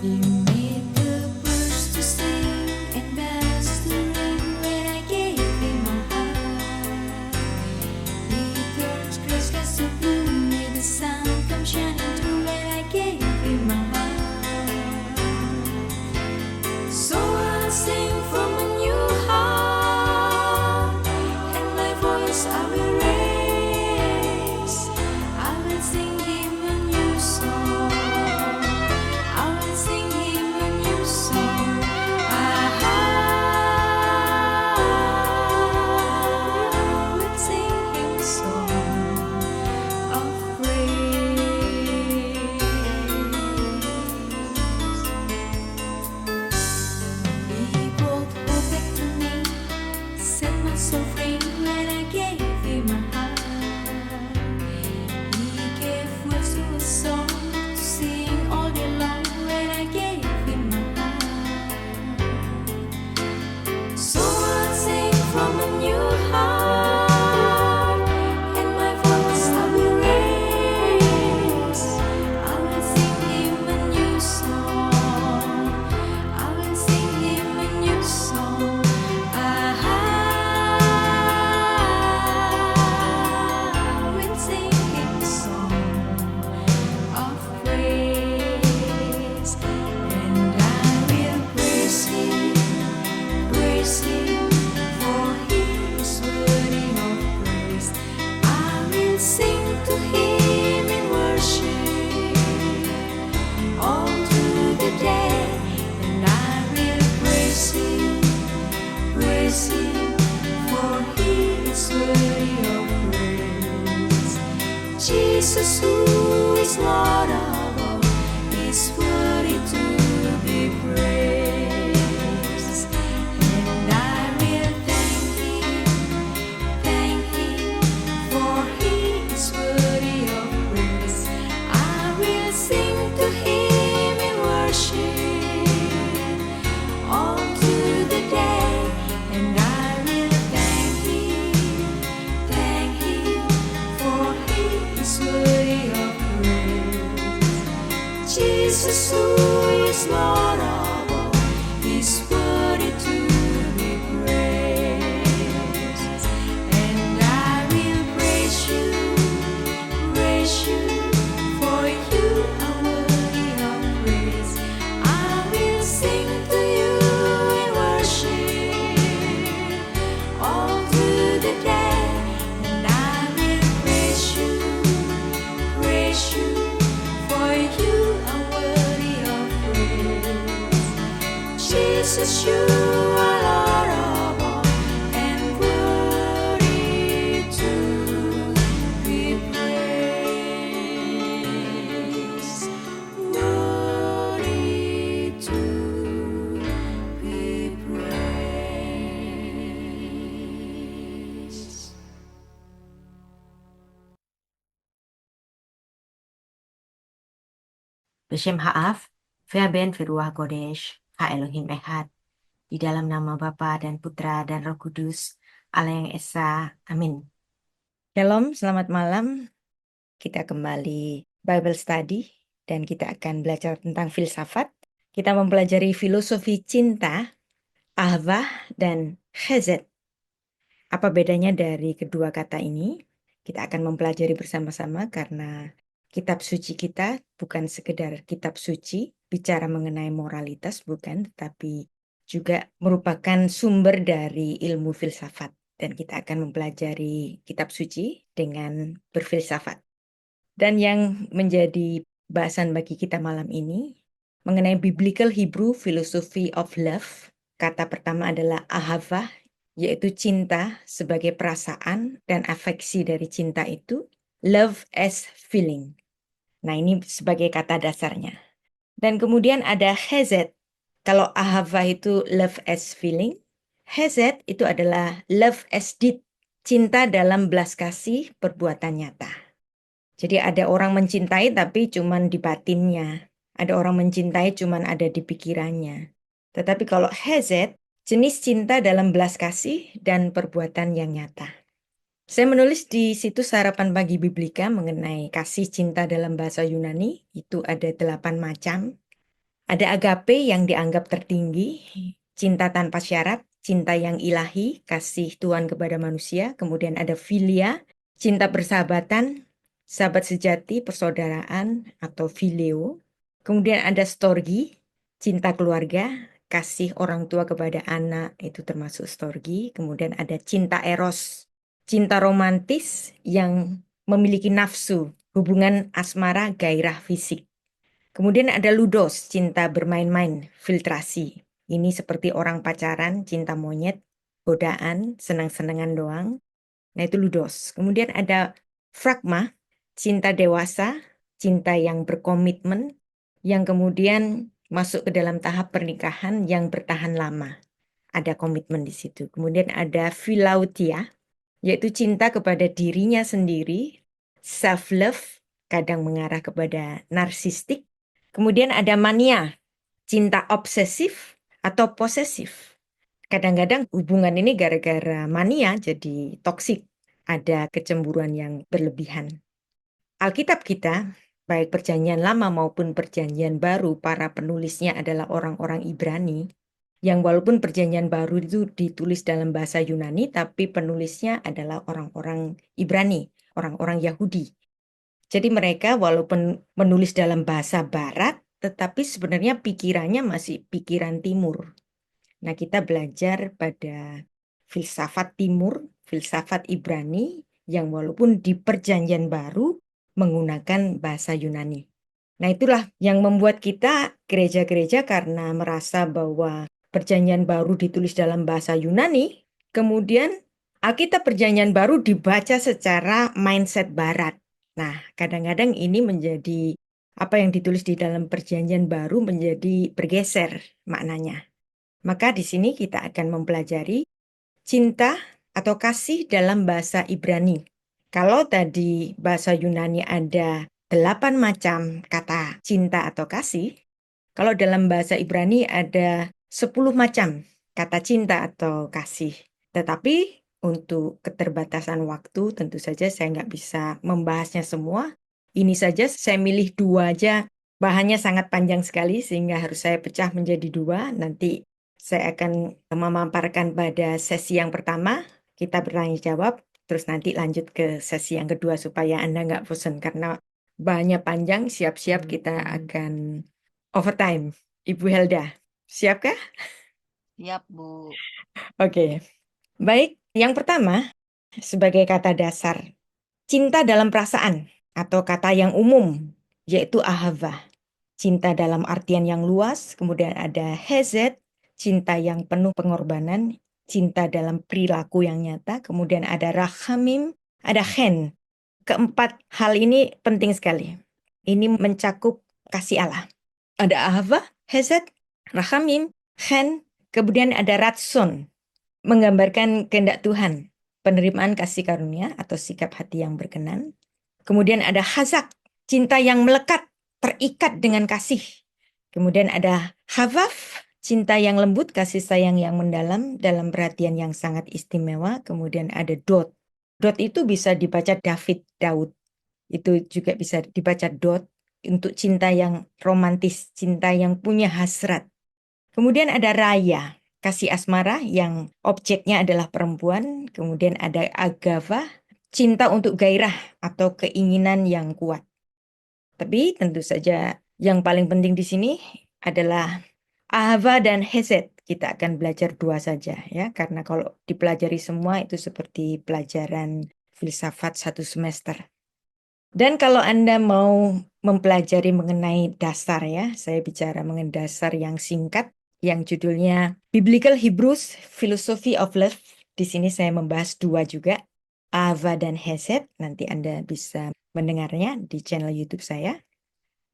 He made the birds to sing and bells to ring when I gave him my heart. He turns gray skies to blue, made the sun come shining through when I gave him my heart. So I'll sing from a new heart, and my voice I will raise. I will sing him a new song. I will sing him a new song. I will sing him a song of praise. He brought hope back to me, set my soul free when I gave him my heart. He gave words to a song to sing all day long when I gave him my heart. So I'll sing from a new heart, and my voice I will raise. I will sing him a new song. I will sing him a new song. I will sing him a song of praise, and I will praise him, for he is worthy of praise. I will sing to him in worship all through the day, and I will praise him, for he is worthy of praise. Jesus, who is Lord of all, is worthy to be praised. And I will thank him, for he is worthy of praise. I will sing to him in worship all through the day, and I will thank him, for he is worthy of praise. Jesus, who is Lord of all, is worthy to be praised. And I will praise you, for you are worthy of praise. I will sing to you in worship all through the day, and I will praise you, for you are worthy of praise. Jesus, you are Lord of all, and worthy to be praised. Worthy to be praised. B'Shem Ha'af, Ve'aben Ve'ruach Kodesh, Ha'Elohim Echad, di dalam nama Bapa dan Putra dan Roh Kudus, Allah yang Esa, Amin. Shalom, selamat malam. Kita kembali Bible Study dan kita akan belajar tentang filsafat. Kita mempelajari filosofi cinta, ahvah, dan chesed. Apa bedanya dari kedua kata ini? Kita akan mempelajari bersama-sama karena kitab suci kita bukan sekedar kitab suci, bicara mengenai moralitas bukan, tetapi juga merupakan sumber dari ilmu filsafat. Dan kita akan mempelajari kitab suci dengan berfilsafat. Dan yang menjadi bahasan bagi kita malam ini mengenai Biblical Hebrew Philosophy of Love. Kata pertama adalah ahavah, yaitu cinta sebagai perasaan dan afeksi dari cinta itu. Love as feeling. Nah, ini sebagai kata dasarnya. Dan kemudian ada chesed. Kalau ahavah itu love as feeling, chesed itu adalah love as deed. Cinta dalam belas kasih perbuatan nyata. Jadi ada orang mencintai tapi cuman di batinnya. Ada orang mencintai cuman ada di pikirannya. Tetapi kalau chesed, jenis cinta dalam belas kasih dan perbuatan yang nyata. Saya menulis di situs Harapan Pagi Biblika mengenai kasih cinta dalam bahasa Yunani. Itu ada 8 macam. Ada agape yang dianggap tertinggi, cinta tanpa syarat, cinta yang ilahi, kasih Tuhan kepada manusia. Kemudian ada philia, cinta persahabatan, sahabat sejati, persaudaraan atau phileo. Kemudian ada storge, cinta keluarga, kasih orang tua kepada anak, itu termasuk storge. Kemudian ada cinta eros, cinta romantis yang memiliki nafsu, hubungan asmara, gairah fisik. Kemudian ada ludos, cinta bermain-main, filtrasi. Ini seperti orang pacaran, cinta monyet, godaan, senang-senangan doang. Nah itu ludos. Kemudian ada fragma, cinta dewasa, cinta yang berkomitmen, yang kemudian masuk ke dalam tahap pernikahan yang bertahan lama. Ada komitmen di situ. Kemudian ada philautia, yaitu cinta kepada dirinya sendiri, self-love, kadang mengarah kepada narsistik. Kemudian ada mania, cinta obsesif atau posesif. Kadang-kadang hubungan ini gara-gara mania jadi toksik, ada kecemburuan yang berlebihan. Alkitab kita, baik Perjanjian Lama maupun Perjanjian Baru, para penulisnya adalah orang-orang Ibrani, yang walaupun Perjanjian Baru itu ditulis dalam bahasa Yunani, tapi penulisnya adalah orang-orang Ibrani, orang-orang Yahudi. Jadi mereka walaupun menulis dalam bahasa Barat, tetapi sebenarnya pikirannya masih pikiran Timur. Nah, kita belajar pada filsafat Timur, filsafat Ibrani, yang walaupun di Perjanjian Baru menggunakan bahasa Yunani. Nah, itulah yang membuat kita gereja-gereja karena merasa bahwa Perjanjian Baru ditulis dalam bahasa Yunani, kemudian Alkitab Perjanjian Baru dibaca secara mindset Barat. Nah, kadang-kadang ini menjadi apa yang ditulis di dalam Perjanjian Baru menjadi bergeser maknanya. Maka di sini kita akan mempelajari cinta atau kasih dalam bahasa Ibrani. Kalau tadi bahasa Yunani ada 8 macam kata cinta atau kasih, kalau dalam bahasa Ibrani ada 10 macam kata cinta atau kasih. Tetapi untuk keterbatasan waktu tentu saja saya nggak bisa membahasnya semua. Ini saja saya milih 2 aja. Bahannya sangat panjang sekali sehingga harus saya pecah menjadi 2. Nanti saya akan memaparkan pada sesi yang pertama, kita bertanya jawab, terus nanti lanjut ke sesi yang kedua supaya Anda nggak bosan karena bahannya panjang, siap-siap kita akan overtime. Ibu Helda, siapkah? Siap, Bu. Oke. Baik, yang pertama sebagai kata dasar, cinta dalam perasaan atau kata yang umum, yaitu ahava. Cinta dalam artian yang luas, kemudian ada hesed, cinta yang penuh pengorbanan, cinta dalam perilaku yang nyata, kemudian ada rachamim, ada chen. Keempat hal ini penting sekali. Ini mencakup kasih Allah. Ada ahava, hesed, rachamim, chen, kemudian ada ratson, menggambarkan kehendak Tuhan, penerimaan kasih karunia atau sikap hati yang berkenan. Kemudian ada hazak, cinta yang melekat, terikat dengan kasih. Kemudian ada havaf, cinta yang lembut, kasih sayang yang mendalam, dalam perhatian yang sangat istimewa. Kemudian ada dot. Dot itu bisa dibaca David, Daud. Itu juga bisa dibaca dot untuk cinta yang romantis, cinta yang punya hasrat. Kemudian ada raya, kasih asmara yang objeknya adalah perempuan. Kemudian ada agava, cinta untuk gairah atau keinginan yang kuat. Tapi tentu saja yang paling penting di sini adalah ahava dan hesed. Kita akan belajar 2 saja ya, karena kalau dipelajari semua itu seperti pelajaran filsafat 1 semester. Dan kalau Anda mau mempelajari mengenai dasar ya, saya bicara mengenai dasar yang singkat, yang judulnya Biblical Hebrews Philosophy of Love. Di sini saya membahas 2 juga, ahava dan hesed. Nanti Anda bisa mendengarnya di channel YouTube saya.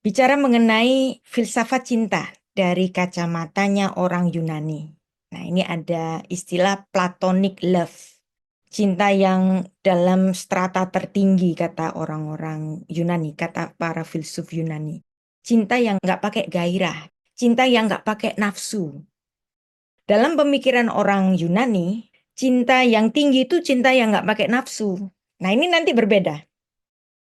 Bicara mengenai filsafat cinta dari kacamatanya orang Yunani. Nah, ini ada istilah platonic love. Cinta yang dalam strata tertinggi kata orang-orang Yunani, kata para filsuf Yunani. Cinta yang nggak pakai gairah, cinta yang nggak pakai nafsu. Dalam pemikiran orang Yunani, cinta yang tinggi itu cinta yang nggak pakai nafsu. Nah, ini nanti berbeda.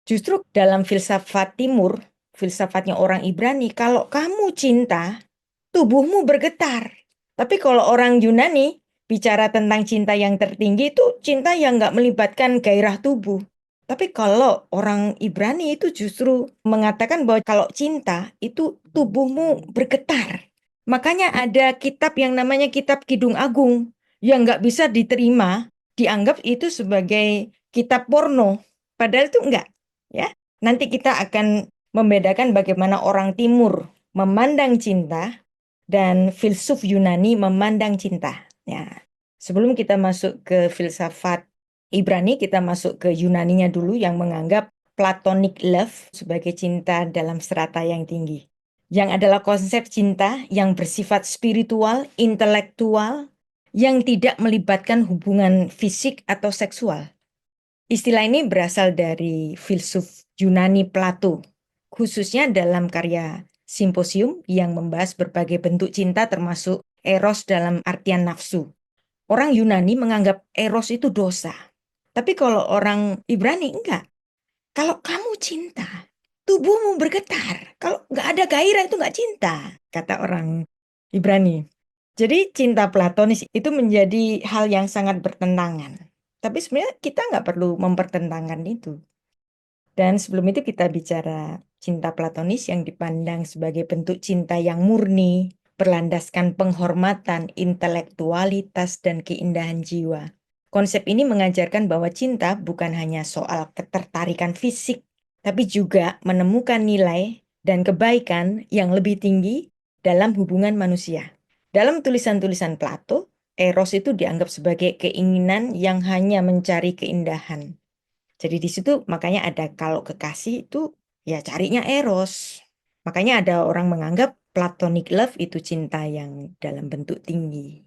Justru dalam filsafat Timur, filsafatnya orang Ibrani, kalau kamu cinta, tubuhmu bergetar. Tapi kalau orang Yunani bicara tentang cinta yang tertinggi itu cinta yang nggak melibatkan gairah tubuh. Tapi kalau orang Ibrani itu justru mengatakan bahwa kalau cinta itu tubuhmu bergetar. Makanya ada kitab yang namanya Kitab Kidung Agung yang nggak bisa diterima, dianggap itu sebagai kitab porno. Padahal itu enggak. Ya, nanti kita akan membedakan bagaimana orang Timur memandang cinta dan filsuf Yunani memandang cinta. Ya, sebelum kita masuk ke filsafat Ibrani, kita masuk ke Yunaninya dulu yang menganggap platonic love sebagai cinta dalam strata yang tinggi. Yang adalah konsep cinta yang bersifat spiritual, intelektual, yang tidak melibatkan hubungan fisik atau seksual. Istilah ini berasal dari filsuf Yunani Plato, khususnya dalam karya Simposium yang membahas berbagai bentuk cinta termasuk eros dalam artian nafsu. Orang Yunani menganggap eros itu dosa. Tapi kalau orang Ibrani enggak. Kalau kamu cinta, tubuhmu bergetar. Kalau nggak ada gairah itu nggak cinta, kata orang Ibrani. Jadi cinta platonis itu menjadi hal yang sangat bertentangan. Tapi sebenarnya kita nggak perlu mempertentangkan itu. Dan sebelum itu kita bicara cinta platonis yang dipandang sebagai bentuk cinta yang murni, berlandaskan penghormatan, intelektualitas, dan keindahan jiwa. Konsep ini mengajarkan bahwa cinta bukan hanya soal ketertarikan fisik, tapi juga menemukan nilai dan kebaikan yang lebih tinggi dalam hubungan manusia. Dalam tulisan-tulisan Plato, eros itu dianggap sebagai keinginan yang hanya mencari keindahan. Jadi di situ makanya ada kalau kekasih itu ya carinya eros. Makanya ada orang menganggap platonic love itu cinta yang dalam bentuk tinggi.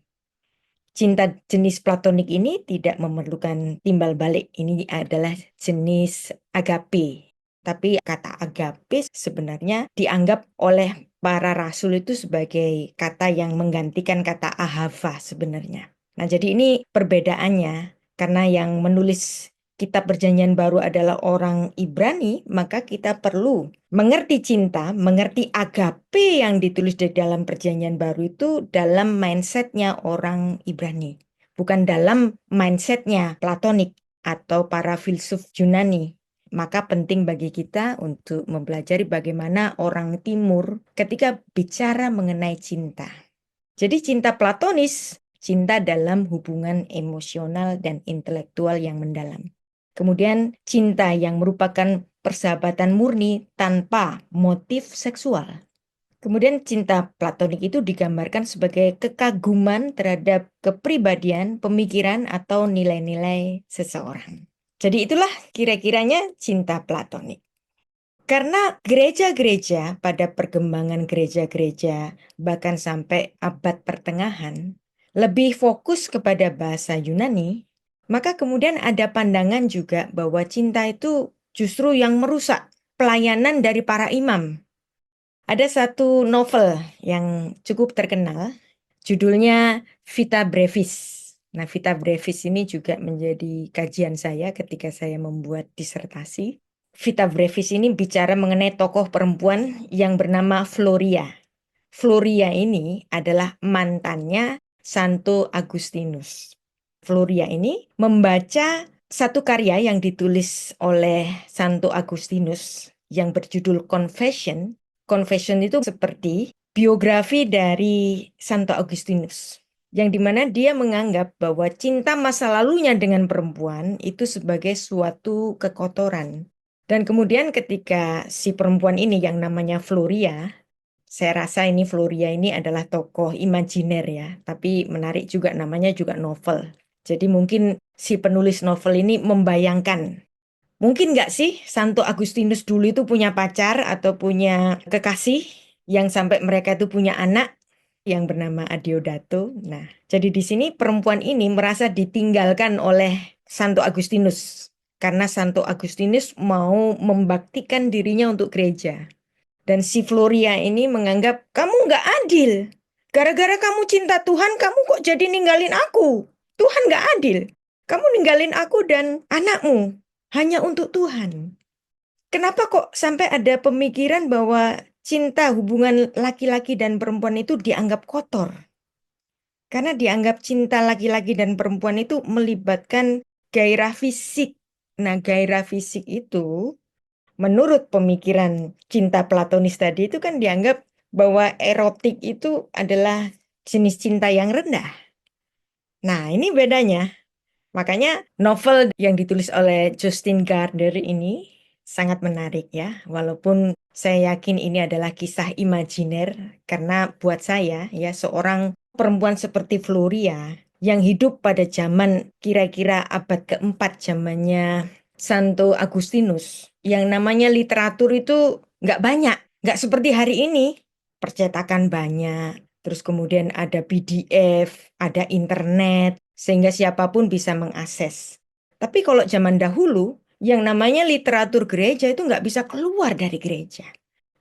Cinta jenis platonik ini tidak memerlukan timbal balik. Ini adalah jenis agape. Tapi kata agape sebenarnya dianggap oleh para rasul itu sebagai kata yang menggantikan kata ahava sebenarnya. Nah, jadi ini perbedaannya. Karena yang menulis Kitab Perjanjian Baru adalah orang Ibrani, maka kita perlu mengerti cinta, mengerti agape yang ditulis di dalam Perjanjian Baru itu dalam mindsetnya orang Ibrani. Bukan dalam mindsetnya Platonik atau para filsuf Yunani. Maka penting bagi kita untuk mempelajari bagaimana orang Timur ketika bicara mengenai cinta. Jadi cinta platonis, cinta dalam hubungan emosional dan intelektual yang mendalam. Kemudian cinta yang merupakan persahabatan murni tanpa motif seksual. Kemudian cinta platonik itu digambarkan sebagai kekaguman terhadap kepribadian, pemikiran, atau nilai-nilai seseorang. Jadi itulah kira-kiranya cinta platonik. Karena gereja-gereja pada perkembangan gereja-gereja bahkan sampai abad pertengahan lebih fokus kepada bahasa Yunani, maka kemudian ada pandangan juga bahwa cinta itu justru yang merusak pelayanan dari para imam. Ada satu novel yang cukup terkenal, judulnya Vita Brevis. Nah, Vita Brevis ini juga menjadi kajian saya ketika saya membuat disertasi. Vita Brevis ini bicara mengenai tokoh perempuan yang bernama Floria. Floria ini adalah mantannya Santo Agustinus. Floria ini membaca satu karya yang ditulis oleh Santo Agustinus yang berjudul Confession. Confession itu seperti biografi dari Santo Agustinus, yang dimana dia menganggap bahwa cinta masa lalunya dengan perempuan itu sebagai suatu kekotoran. Dan kemudian ketika si perempuan ini yang namanya Floria, saya rasa ini Floria ini adalah tokoh imajiner ya, tapi menarik juga namanya juga novel. Jadi mungkin si penulis novel ini membayangkan, mungkin nggak sih Santo Agustinus dulu itu punya pacar atau punya kekasih yang sampai mereka itu punya anak yang bernama Adeodato. Nah, jadi di sini perempuan ini merasa ditinggalkan oleh Santo Agustinus. Karena Santo Agustinus mau membaktikan dirinya untuk gereja. Dan si Floria ini menganggap, kamu nggak adil. Gara-gara kamu cinta Tuhan, kamu kok jadi ninggalin aku. Tuhan nggak adil. Kamu ninggalin aku dan anakmu hanya untuk Tuhan. Kenapa kok sampai ada pemikiran bahwa cinta hubungan laki-laki dan perempuan itu dianggap kotor? Karena dianggap cinta laki-laki dan perempuan itu melibatkan gairah fisik. Nah, gairah fisik itu menurut pemikiran cinta platonis tadi itu kan dianggap bahwa erotik itu adalah jenis cinta yang rendah. Nah, ini bedanya. Makanya novel yang ditulis oleh Justin Gardner ini sangat menarik ya. Walaupun saya yakin ini adalah kisah imajiner karena buat saya ya seorang perempuan seperti Floria yang hidup pada zaman kira-kira abad keempat zamannya Santo Agustinus. Yang namanya literatur itu nggak banyak, nggak seperti hari ini. Percetakan banyak, terus kemudian ada PDF, ada internet, sehingga siapapun bisa mengakses. Tapi kalau zaman dahulu, yang namanya literatur gereja itu nggak bisa keluar dari gereja.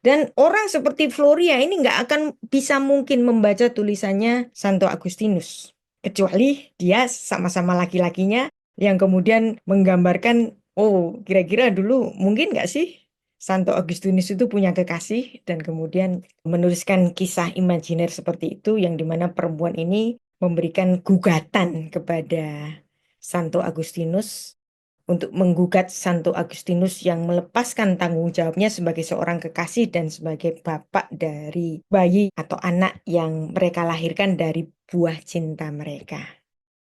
Dan orang seperti Floria ini nggak akan bisa mungkin membaca tulisannya Santo Agustinus. Kecuali dia sama-sama laki-lakinya yang kemudian menggambarkan, oh kira-kira dulu mungkin nggak sih Santo Agustinus itu punya kekasih dan kemudian menuliskan kisah imajiner seperti itu yang dimana perempuan ini memberikan gugatan kepada Santo Agustinus untuk menggugat Santo Agustinus yang melepaskan tanggung jawabnya sebagai seorang kekasih dan sebagai bapak dari bayi atau anak yang mereka lahirkan dari buah cinta mereka.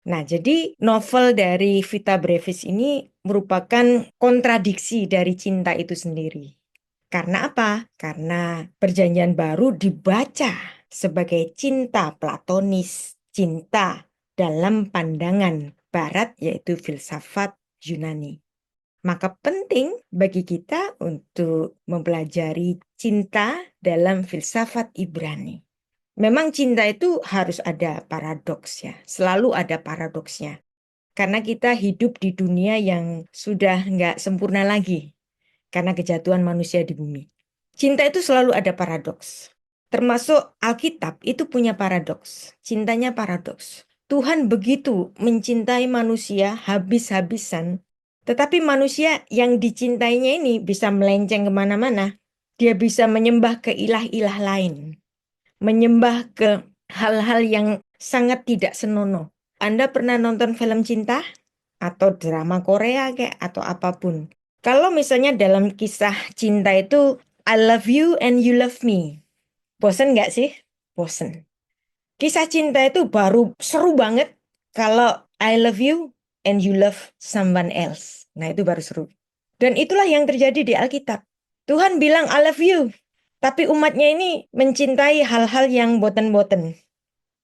Nah, jadi novel dari Vita Brevis ini merupakan kontradiksi dari cinta itu sendiri. Karena apa? Karena Perjanjian Baru dibaca sebagai cinta platonis, cinta dalam pandangan Barat yaitu filsafat Yunani. Maka penting bagi kita untuk mempelajari cinta dalam filsafat Ibrani. Memang cinta itu harus ada paradoks ya, selalu ada paradoksnya. Karena kita hidup di dunia yang sudah nggak sempurna lagi karena kejatuhan manusia di bumi. Cinta itu selalu ada paradoks. Termasuk Alkitab itu punya paradoks. Cintanya paradoks. Tuhan begitu mencintai manusia habis-habisan, tetapi manusia yang dicintainya ini bisa melenceng kemana-mana. Dia bisa menyembah ke ilah-ilah lain. Menyembah ke hal-hal yang sangat tidak senonoh. Anda pernah nonton film cinta? Atau drama Korea kayak atau apapun. Kalau misalnya dalam kisah cinta itu I love you and you love me. Bosen nggak sih? Bosen. Kisah cinta itu baru seru banget kalau I love you and you love someone else. Nah itu baru seru. Dan itulah yang terjadi di Alkitab. Tuhan bilang I love you. Tapi umatnya ini mencintai hal-hal yang boten-boten.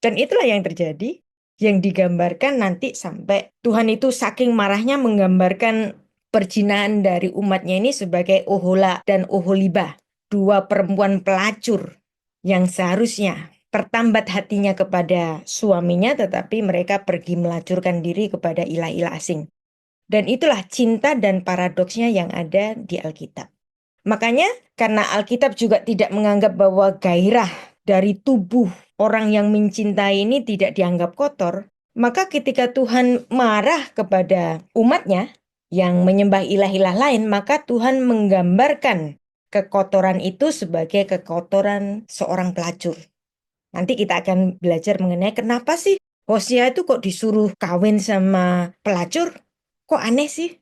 Dan itulah yang terjadi, yang digambarkan nanti sampai Tuhan itu saking marahnya menggambarkan perjinahan dari umatnya ini sebagai Ohola dan Oholiba. Dua perempuan pelacur yang seharusnya tertambat hatinya kepada suaminya tetapi mereka pergi melacurkan diri kepada ilah-ilah asing. Dan itulah cinta dan paradoksnya yang ada di Alkitab. Makanya karena Alkitab juga tidak menganggap bahwa gairah dari tubuh orang yang mencintai ini tidak dianggap kotor, maka ketika Tuhan marah kepada umatnya yang menyembah ilah-ilah lain, maka Tuhan menggambarkan kekotoran itu sebagai kekotoran seorang pelacur. Nanti kita akan belajar mengenai kenapa sih Hosea itu kok disuruh kawin sama pelacur? Kok aneh sih?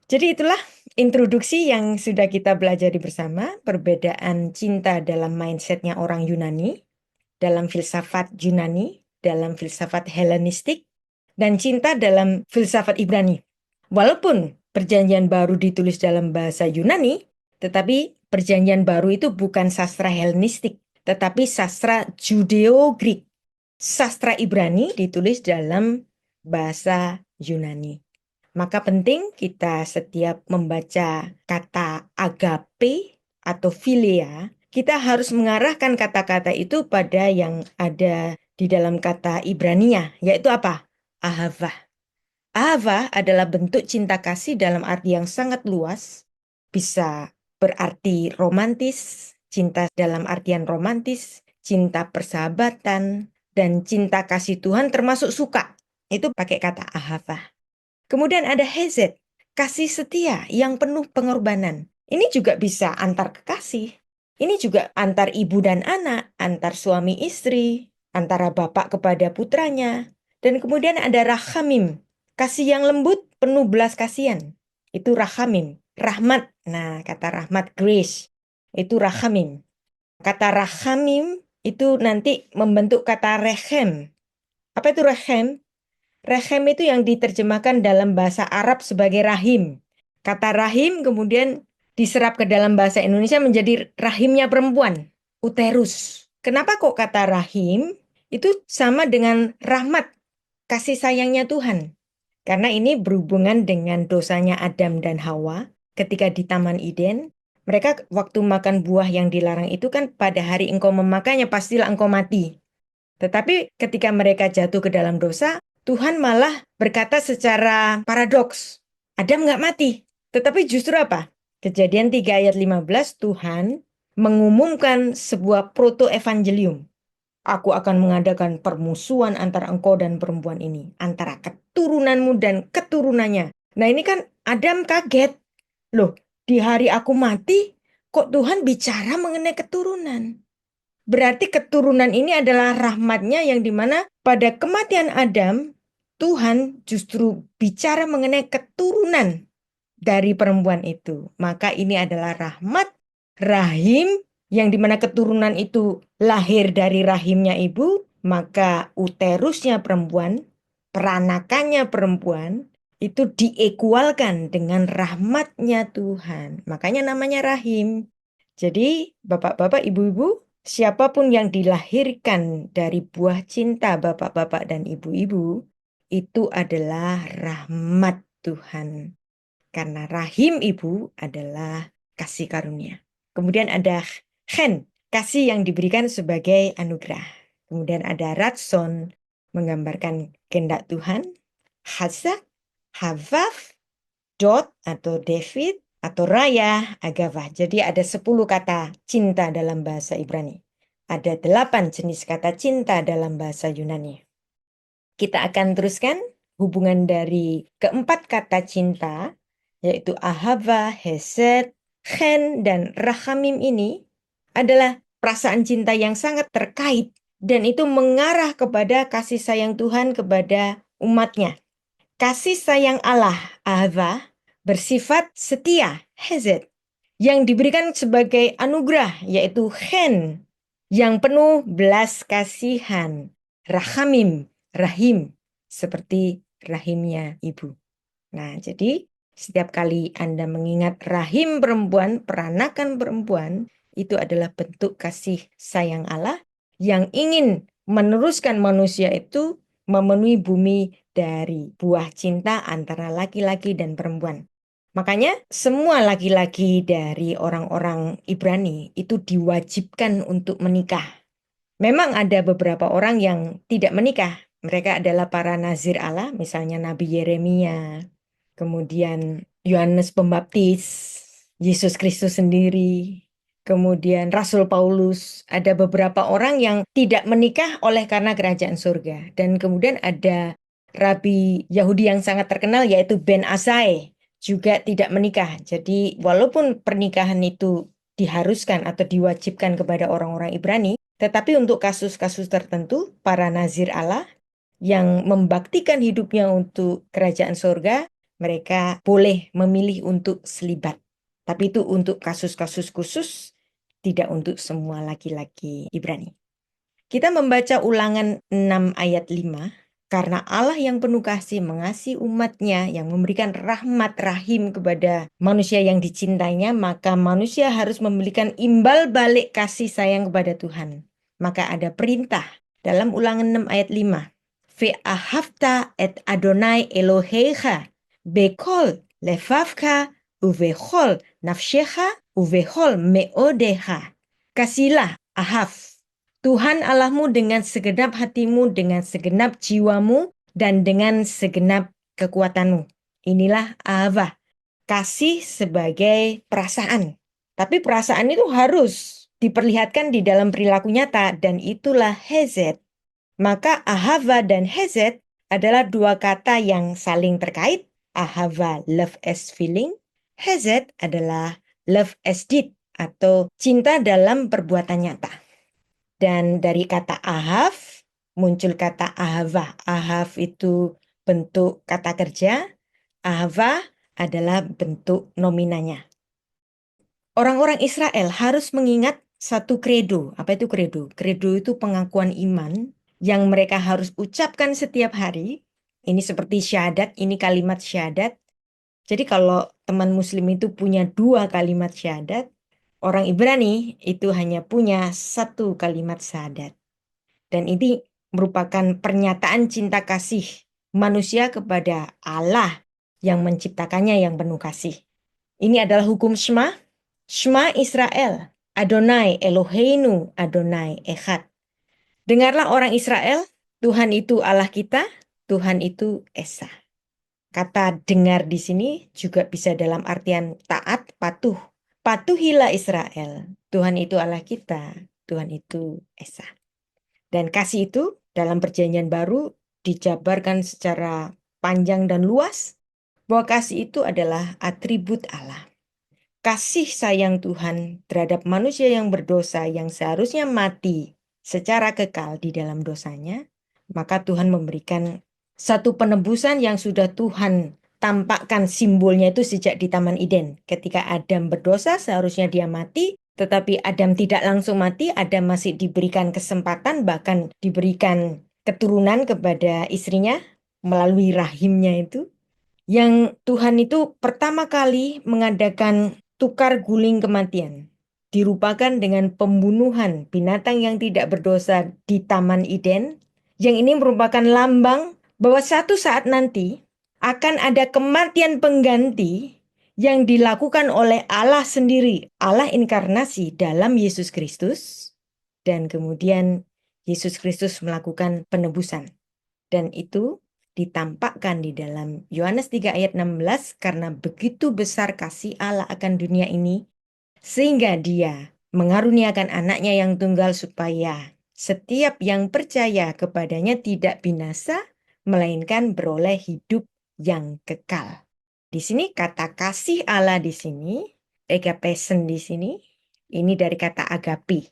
Jadi itulah introduksi yang sudah kita pelajari bersama, perbedaan cinta dalam mindsetnya orang Yunani, dalam filsafat Yunani, dalam filsafat Helenistik, dan cinta dalam filsafat Ibrani. Walaupun Perjanjian Baru ditulis dalam bahasa Yunani, tetapi Perjanjian Baru itu bukan sastra Helenistik, tetapi sastra Judeo-Greek. Sastra Ibrani ditulis dalam bahasa Yunani. Maka penting kita setiap membaca kata agape atau philia, kita harus mengarahkan kata-kata itu pada yang ada di dalam kata Ibrania, yaitu apa? Ahava. Ahava adalah bentuk cinta kasih dalam arti yang sangat luas, bisa berarti romantis, cinta dalam artian romantis, cinta persahabatan, dan cinta kasih Tuhan termasuk suka. Itu pakai kata ahava. Kemudian ada hesed, kasih setia yang penuh pengorbanan. Ini juga bisa antar kekasih. Ini juga antar ibu dan anak, antar suami istri, antara bapak kepada putranya. Dan kemudian ada rahamim, kasih yang lembut penuh belas kasihan. Itu rahamim. Rahmat, nah kata rahmat, grace, itu rahamim. Kata rahamim itu nanti membentuk kata rechem. Apa itu rechem? Rechem itu yang diterjemahkan dalam bahasa Arab sebagai rahim. Kata rahim kemudian diserap ke dalam bahasa Indonesia menjadi rahimnya perempuan, uterus. Kenapa kok kata rahim? Itu sama dengan rahmat, kasih sayangnya Tuhan. Karena ini berhubungan dengan dosanya Adam dan Hawa ketika di Taman Eden. Mereka waktu makan buah yang dilarang itu kan pada hari engkau memakannya pastilah engkau mati. Tetapi ketika mereka jatuh ke dalam dosa, Tuhan malah berkata secara paradoks, Adam nggak mati. Tetapi justru apa? Kejadian 3 ayat 15, Tuhan mengumumkan sebuah proto-evangelium. Aku akan mengadakan permusuhan antara engkau dan perempuan ini, antara keturunanmu dan keturunannya. Nah ini kan Adam kaget. Loh, di hari aku mati, kok Tuhan bicara mengenai keturunan? Berarti keturunan ini adalah rahmatnya yang dimana pada kematian Adam, Tuhan justru bicara mengenai keturunan dari perempuan itu. Maka ini adalah rahmat, rahim, yang dimana keturunan itu lahir dari rahimnya ibu, maka uterusnya perempuan, peranakannya perempuan, itu diekualkan dengan rahmatnya Tuhan. Makanya namanya rahim. Jadi bapak-bapak, ibu-ibu, siapapun yang dilahirkan dari buah cinta bapak-bapak dan ibu-ibu, itu adalah rahmat Tuhan. Karena rahim ibu adalah kasih karunia. Kemudian ada chen, kasih yang diberikan sebagai anugerah. Kemudian ada ratson, menggambarkan kehendak Tuhan. Hazak, havaf, dot atau David, atau raya, agava. Jadi ada 10 kata cinta dalam bahasa Ibrani. Ada 8 jenis kata cinta dalam bahasa Yunani. Kita akan teruskan hubungan dari keempat kata cinta, yaitu ahava, hesed, chen, dan rahamim ini adalah perasaan cinta yang sangat terkait dan itu mengarah kepada kasih sayang Tuhan kepada umatnya. Kasih sayang Allah, ahava, bersifat setia, hesed, yang diberikan sebagai anugerah, yaitu chen, yang penuh belas kasihan, rahamim, rahim, seperti rahimnya ibu. Nah, jadi setiap kali Anda mengingat rahim perempuan, peranakan perempuan, itu adalah bentuk kasih sayang Allah yang ingin meneruskan manusia itu memenuhi bumi dari buah cinta antara laki-laki dan perempuan. Makanya semua laki-laki dari orang-orang Ibrani itu diwajibkan untuk menikah. Memang ada beberapa orang yang tidak menikah. Mereka adalah para nazir Allah, misalnya Nabi Yeremia, kemudian Yohanes Pembaptis, Yesus Kristus sendiri, kemudian Rasul Paulus. Ada beberapa orang yang tidak menikah oleh karena kerajaan surga. Dan kemudian ada Rabi Yahudi yang sangat terkenal yaitu Ben Asai, juga tidak menikah. Jadi walaupun pernikahan itu diharuskan atau diwajibkan kepada orang-orang Ibrani, tetapi untuk kasus-kasus tertentu, para nazir Allah yang membaktikan hidupnya untuk kerajaan surga, mereka boleh memilih untuk selibat. Tapi itu untuk kasus-kasus khusus, tidak untuk semua laki-laki Ibrani. Kita membaca Ulangan 6 ayat 5. Karena Allah yang penuh kasih mengasihi umatnya yang memberikan rahmat rahim kepada manusia yang dicintainya, maka manusia harus memberikan imbal balik kasih sayang kepada Tuhan. Maka ada perintah dalam Ulangan 6 ayat 5. Ve'ahavta et Adonai Eloheicha bekol lefavka uvechol nafshecha uvechol meodeha. Kasihlah ahav Tuhan Allahmu dengan segenap hatimu, dengan segenap jiwamu, dan dengan segenap kekuatanmu. Inilah ahava, kasih sebagai perasaan. Tapi perasaan itu harus diperlihatkan di dalam perilaku nyata, dan itulah hesed. Maka ahava dan hesed adalah dua kata yang saling terkait. Ahava, love as feeling. Hesed adalah love as deed atau cinta dalam perbuatan nyata. Dan dari kata ahav muncul kata ahava. Ahav itu bentuk kata kerja, ahava adalah bentuk nominanya. Orang-orang Israel harus mengingat satu kredo. Apa itu kredo? Kredo itu pengakuan iman yang mereka harus ucapkan setiap hari. Ini seperti syahadat, ini kalimat syahadat. Jadi kalau teman muslim itu punya 2 kalimat syahadat, orang Ibrani itu hanya punya 1 kalimat syahadat. Dan ini merupakan pernyataan cinta kasih manusia kepada Allah yang menciptakannya yang penuh kasih. Ini adalah hukum Shema. Shema Israel, Adonai Eloheinu, Adonai Echad. Dengarlah orang Israel, Tuhan itu Allah kita, Tuhan itu Esa. Kata dengar di sini juga bisa dalam artian taat, patuh. Patuhilah Israel, Tuhan itu Allah kita, Tuhan itu Esa. Dan kasih itu dalam perjanjian baru dijabarkan secara panjang dan luas bahwa kasih itu adalah atribut Allah. Kasih sayang Tuhan terhadap manusia yang berdosa yang seharusnya mati secara kekal di dalam dosanya, maka Tuhan memberikan satu penebusan yang sudah Tuhan tampakkan simbolnya itu sejak di Taman Eden. Ketika Adam berdosa seharusnya dia mati, tetapi Adam tidak langsung mati, Adam masih diberikan kesempatan, bahkan diberikan keturunan kepada istrinya melalui rahimnya itu. Yang Tuhan itu pertama kali mengadakan tukar guling kematian. Dirupakan dengan pembunuhan binatang yang tidak berdosa di Taman Eden. Yang ini merupakan lambang bahwa satu saat nanti akan ada kematian pengganti yang dilakukan oleh Allah sendiri. Allah inkarnasi dalam Yesus Kristus. Dan kemudian Yesus Kristus melakukan penebusan. Dan itu ditampakkan di dalam Yohanes 3 ayat 16 karena begitu besar kasih Allah akan dunia ini sehingga dia mengaruniakan anaknya yang tunggal supaya setiap yang percaya kepadanya tidak binasa melainkan beroleh hidup yang kekal. Di sini kata kasih Allah di sini, agapesen di sini, ini dari kata agapi.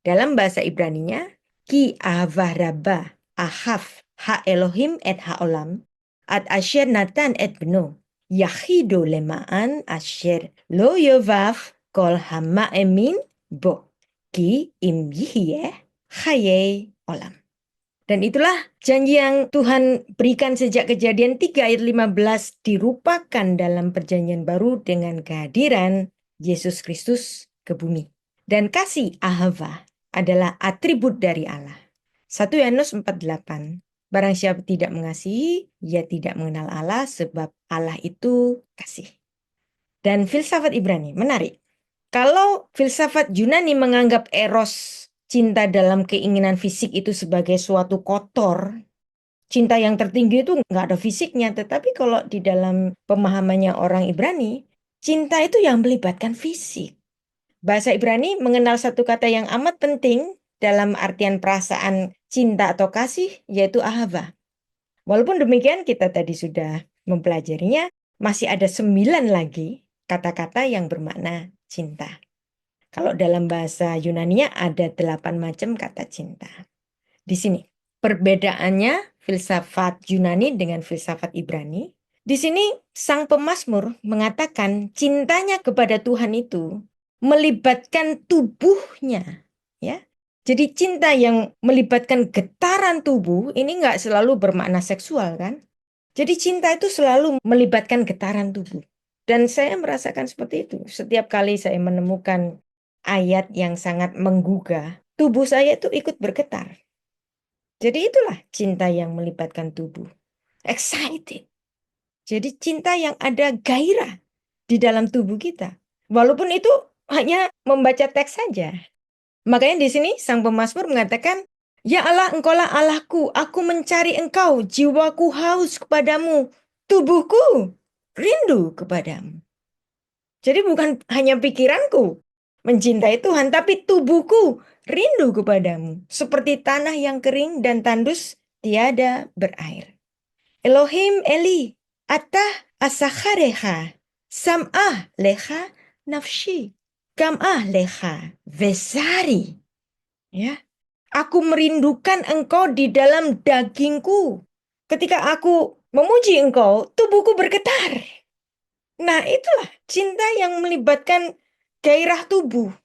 Dalam bahasa Ibraninya, ki ahava rabba ahav ha Elohim et haolam ad asher natan et beno yahido lemaan asher lo yovav kol hama emin bo ki im yihye chaye olam. Dan itulah janji yang Tuhan berikan sejak Kejadian 3 ayat 15 dirupakan dalam perjanjian baru dengan kehadiran Yesus Kristus ke bumi. Dan kasih ahava adalah atribut dari Allah. 1 Yohanes 4:8. Barang siapa tidak mengasihi, ia tidak mengenal Allah sebab Allah itu kasih. Dan filsafat Ibrani, menarik. Kalau filsafat Yunani menganggap eros, cinta dalam keinginan fisik itu sebagai suatu kotor, cinta yang tertinggi itu nggak ada fisiknya. Tetapi kalau di dalam pemahamannya orang Ibrani, cinta itu yang melibatkan fisik. Bahasa Ibrani mengenal satu kata yang amat penting dalam artian perasaan cinta atau kasih, yaitu ahava. Walaupun demikian kita tadi sudah mempelajarinya, masih ada 9 lagi kata-kata yang bermakna cinta. Kalau dalam bahasa Yunani ada 8 macam kata cinta. Di sini perbedaannya filsafat Yunani dengan filsafat Ibrani. Di sini sang pemazmur mengatakan cintanya kepada Tuhan itu melibatkan tubuhnya, ya. Jadi cinta yang melibatkan getaran tubuh ini nggak selalu bermakna seksual kan? Jadi cinta itu selalu melibatkan getaran tubuh. Dan saya merasakan seperti itu. Setiap kali saya menemukan ayat yang sangat menggugah, tubuh saya itu ikut bergetar. Jadi itulah cinta yang melibatkan tubuh. Excited. Jadi cinta yang ada gairah di dalam tubuh kita. Walaupun itu hanya membaca teks saja. Makanya di sini sang pemazmur mengatakan, "Ya Allah, Engkaulah Allahku, aku mencari Engkau, jiwaku haus kepadamu, tubuhku rindu kepadamu." Jadi bukan hanya pikiranku mencintai Tuhan, tapi tubuhku rindu kepadamu. Seperti tanah yang kering dan tandus tiada berair. Elohim Eli, atah asacharecha, sam'ah lecha nafsi, kam'ah lecha vesari. Ya, aku merindukan engkau di dalam dagingku. Ketika aku memuji engkau, tubuhku bergetar. Nah, itulah cinta yang melibatkan gairah tubuh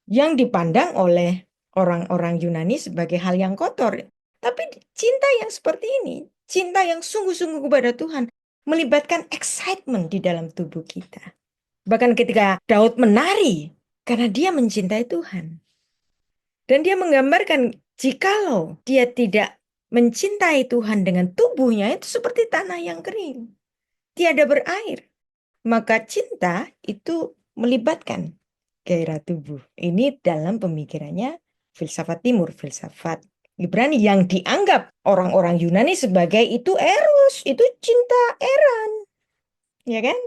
yang dipandang oleh orang-orang Yunani sebagai hal yang kotor. Tapi cinta yang seperti ini, cinta yang sungguh-sungguh kepada Tuhan, melibatkan excitement di dalam tubuh kita. Bahkan ketika Daud menari, karena dia mencintai Tuhan. Dan dia menggambarkan jikalau dia tidak mencintai Tuhan dengan tubuhnya, itu seperti tanah yang kering. Tiada berair. Maka cinta itu melibatkan gairah tubuh. Ini dalam pemikirannya filsafat timur, filsafat Ibrani yang dianggap orang-orang Yunani sebagai itu eros, itu cinta eran. Ya kan?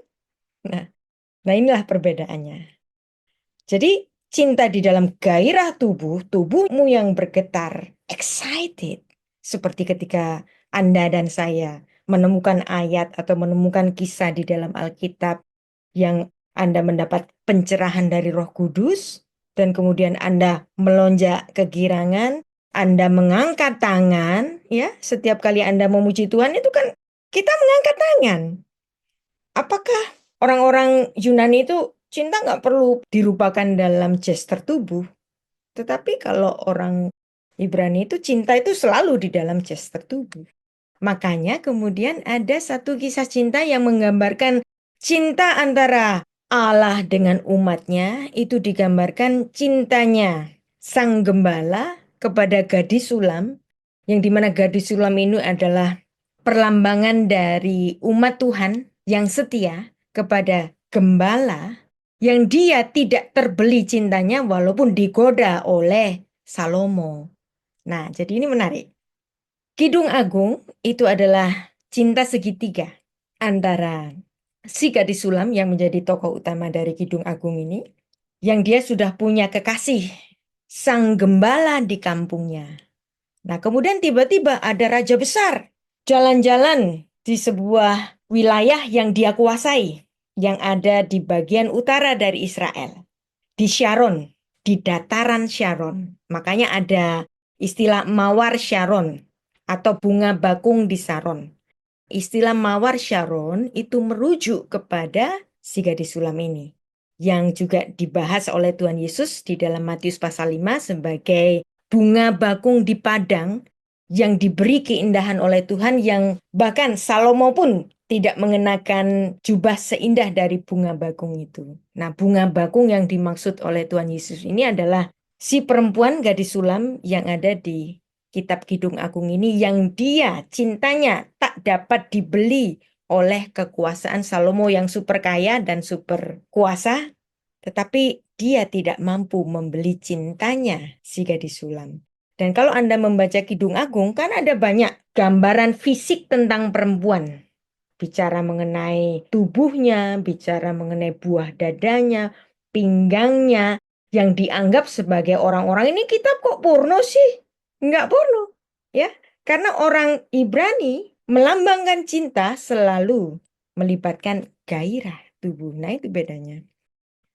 Nah inilah perbedaannya. Jadi cinta di dalam gairah tubuh, tubuhmu yang bergetar, excited. Seperti ketika Anda dan saya menemukan ayat atau menemukan kisah di dalam Alkitab yang Anda mendapat pencerahan dari Roh Kudus, dan kemudian Anda melonjak kegirangan, Anda mengangkat tangan, ya, setiap kali Anda memuji Tuhan itu kan kita mengangkat tangan. Apakah orang-orang Yunani itu cinta nggak perlu dirupakan dalam gestur tubuh? Tetapi kalau orang Ibrani itu cinta itu selalu di dalam gestur tubuh. Makanya kemudian ada satu kisah cinta yang menggambarkan cinta antara Allah dengan umatnya, itu digambarkan cintanya sang gembala kepada gadis sulam, yang dimana gadis sulam ini adalah perlambangan dari umat Tuhan yang setia kepada gembala, yang dia tidak terbeli cintanya walaupun digoda oleh Salomo. Nah, jadi ini menarik. Kidung Agung itu adalah cinta segitiga antara si gadis sulam yang menjadi tokoh utama dari Kidung Agung ini, yang dia sudah punya kekasih, sang gembala di kampungnya. Nah, kemudian tiba-tiba ada raja besar jalan-jalan di sebuah wilayah yang dia kuasai, yang ada di bagian utara dari Israel, di Sharon, di dataran Sharon. Makanya ada istilah mawar Sharon atau bunga bakung di Sharon. Istilah mawar Sharon itu merujuk kepada si gadis sulam ini, yang juga dibahas oleh Tuhan Yesus di dalam Matius pasal 5 sebagai bunga bakung di padang yang diberi keindahan oleh Tuhan, yang bahkan Salomo pun tidak mengenakan jubah seindah dari bunga bakung itu. Nah, bunga bakung yang dimaksud oleh Tuhan Yesus ini adalah si perempuan gadis sulam yang ada di Kitab Kidung Agung ini, yang dia cintanya tak dapat dibeli oleh kekuasaan Salomo yang super kaya dan super kuasa, tetapi dia tidak mampu membeli cintanya si gadis sulam. Dan kalau Anda membaca Kidung Agung, kan ada banyak gambaran fisik tentang perempuan. Bicara mengenai tubuhnya, bicara mengenai buah dadanya, pinggangnya, yang dianggap sebagai orang-orang ini kitab kok porno sih? Enggak porno, ya. Karena orang Ibrani melambangkan cinta selalu melibatkan gairah tubuh. Nah, itu bedanya.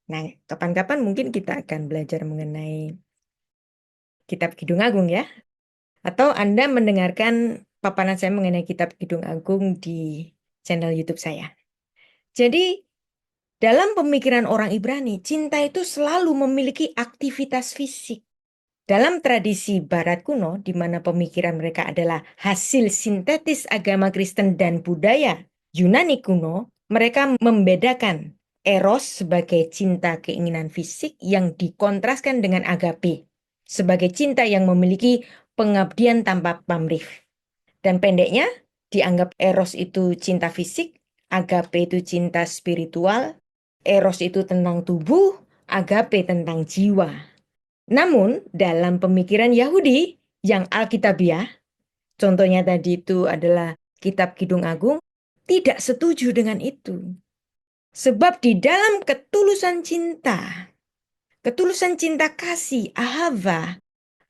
Nah, kapan-kapan mungkin kita akan belajar mengenai Kitab Kidung Agung ya. Atau Anda mendengarkan paparan saya mengenai Kitab Kidung Agung di channel YouTube saya. Jadi, dalam pemikiran orang Ibrani, cinta itu selalu memiliki aktivitas fisik. Dalam tradisi Barat kuno, di mana pemikiran mereka adalah hasil sintetis agama Kristen dan budaya Yunani kuno, mereka membedakan eros sebagai cinta keinginan fisik yang dikontraskan dengan agape, sebagai cinta yang memiliki pengabdian tanpa pamrih. Dan pendeknya, dianggap eros itu cinta fisik, agape itu cinta spiritual, eros itu tentang tubuh, agape tentang jiwa. Namun dalam pemikiran Yahudi yang Alkitabiah, contohnya tadi itu adalah Kitab Kidung Agung, tidak setuju dengan itu. Sebab di dalam ketulusan cinta kasih, ahava,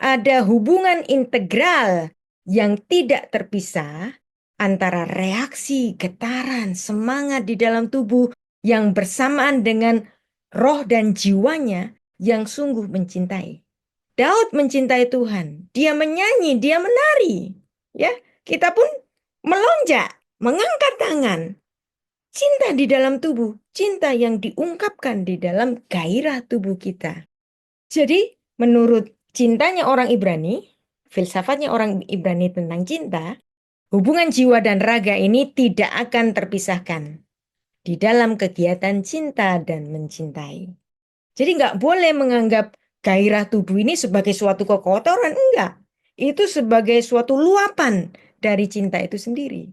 ada hubungan integral yang tidak terpisah antara reaksi, getaran, semangat di dalam tubuh yang bersamaan dengan roh dan jiwanya yang sungguh mencintai. Daud mencintai Tuhan. Dia menyanyi, dia menari. Ya, kita pun melonjak, mengangkat tangan. Cinta di dalam tubuh, cinta yang diungkapkan di dalam gairah tubuh kita. Jadi, menurut cintanya orang Ibrani, filsafatnya orang Ibrani tentang cinta, hubungan jiwa dan raga ini tidak akan terpisahkan di dalam kegiatan cinta dan mencintai. Jadi nggak boleh menganggap gairah tubuh ini sebagai suatu kekotoran, enggak. Itu sebagai suatu luapan dari cinta itu sendiri.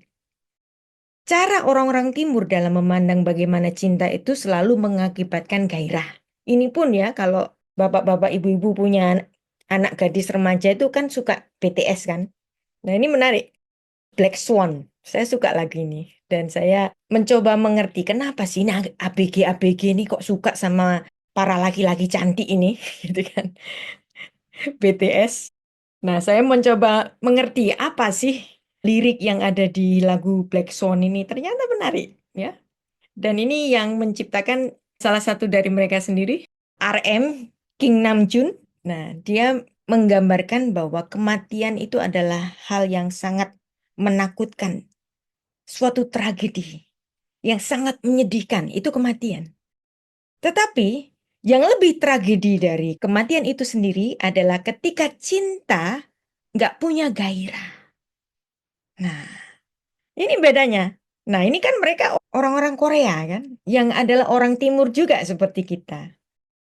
Cara orang-orang timur dalam memandang bagaimana cinta itu selalu mengakibatkan gairah. Ini pun ya, kalau bapak-bapak, ibu-ibu punya anak gadis remaja itu kan suka BTS kan. Nah ini menarik. Black Swan. Saya suka lagu ini. Dan saya mencoba mengerti kenapa sih ini ABG-ABG ini kok suka sama para laki-laki cantik ini. Gitu kan. BTS. Nah saya mencoba mengerti apa sih lirik yang ada di lagu Black Swan ini. Ternyata menarik. Ya. Dan ini yang menciptakan salah satu dari mereka sendiri, RM, King Namjoon. Nah, dia menggambarkan bahwa kematian itu adalah hal yang sangat menakutkan. Suatu tragedi yang sangat menyedihkan, itu kematian. Tetapi, yang lebih tragedi dari kematian itu sendiri adalah ketika cinta nggak punya gairah. Nah, ini bedanya. Nah, ini kan mereka orang-orang Korea kan, yang adalah orang timur juga seperti kita.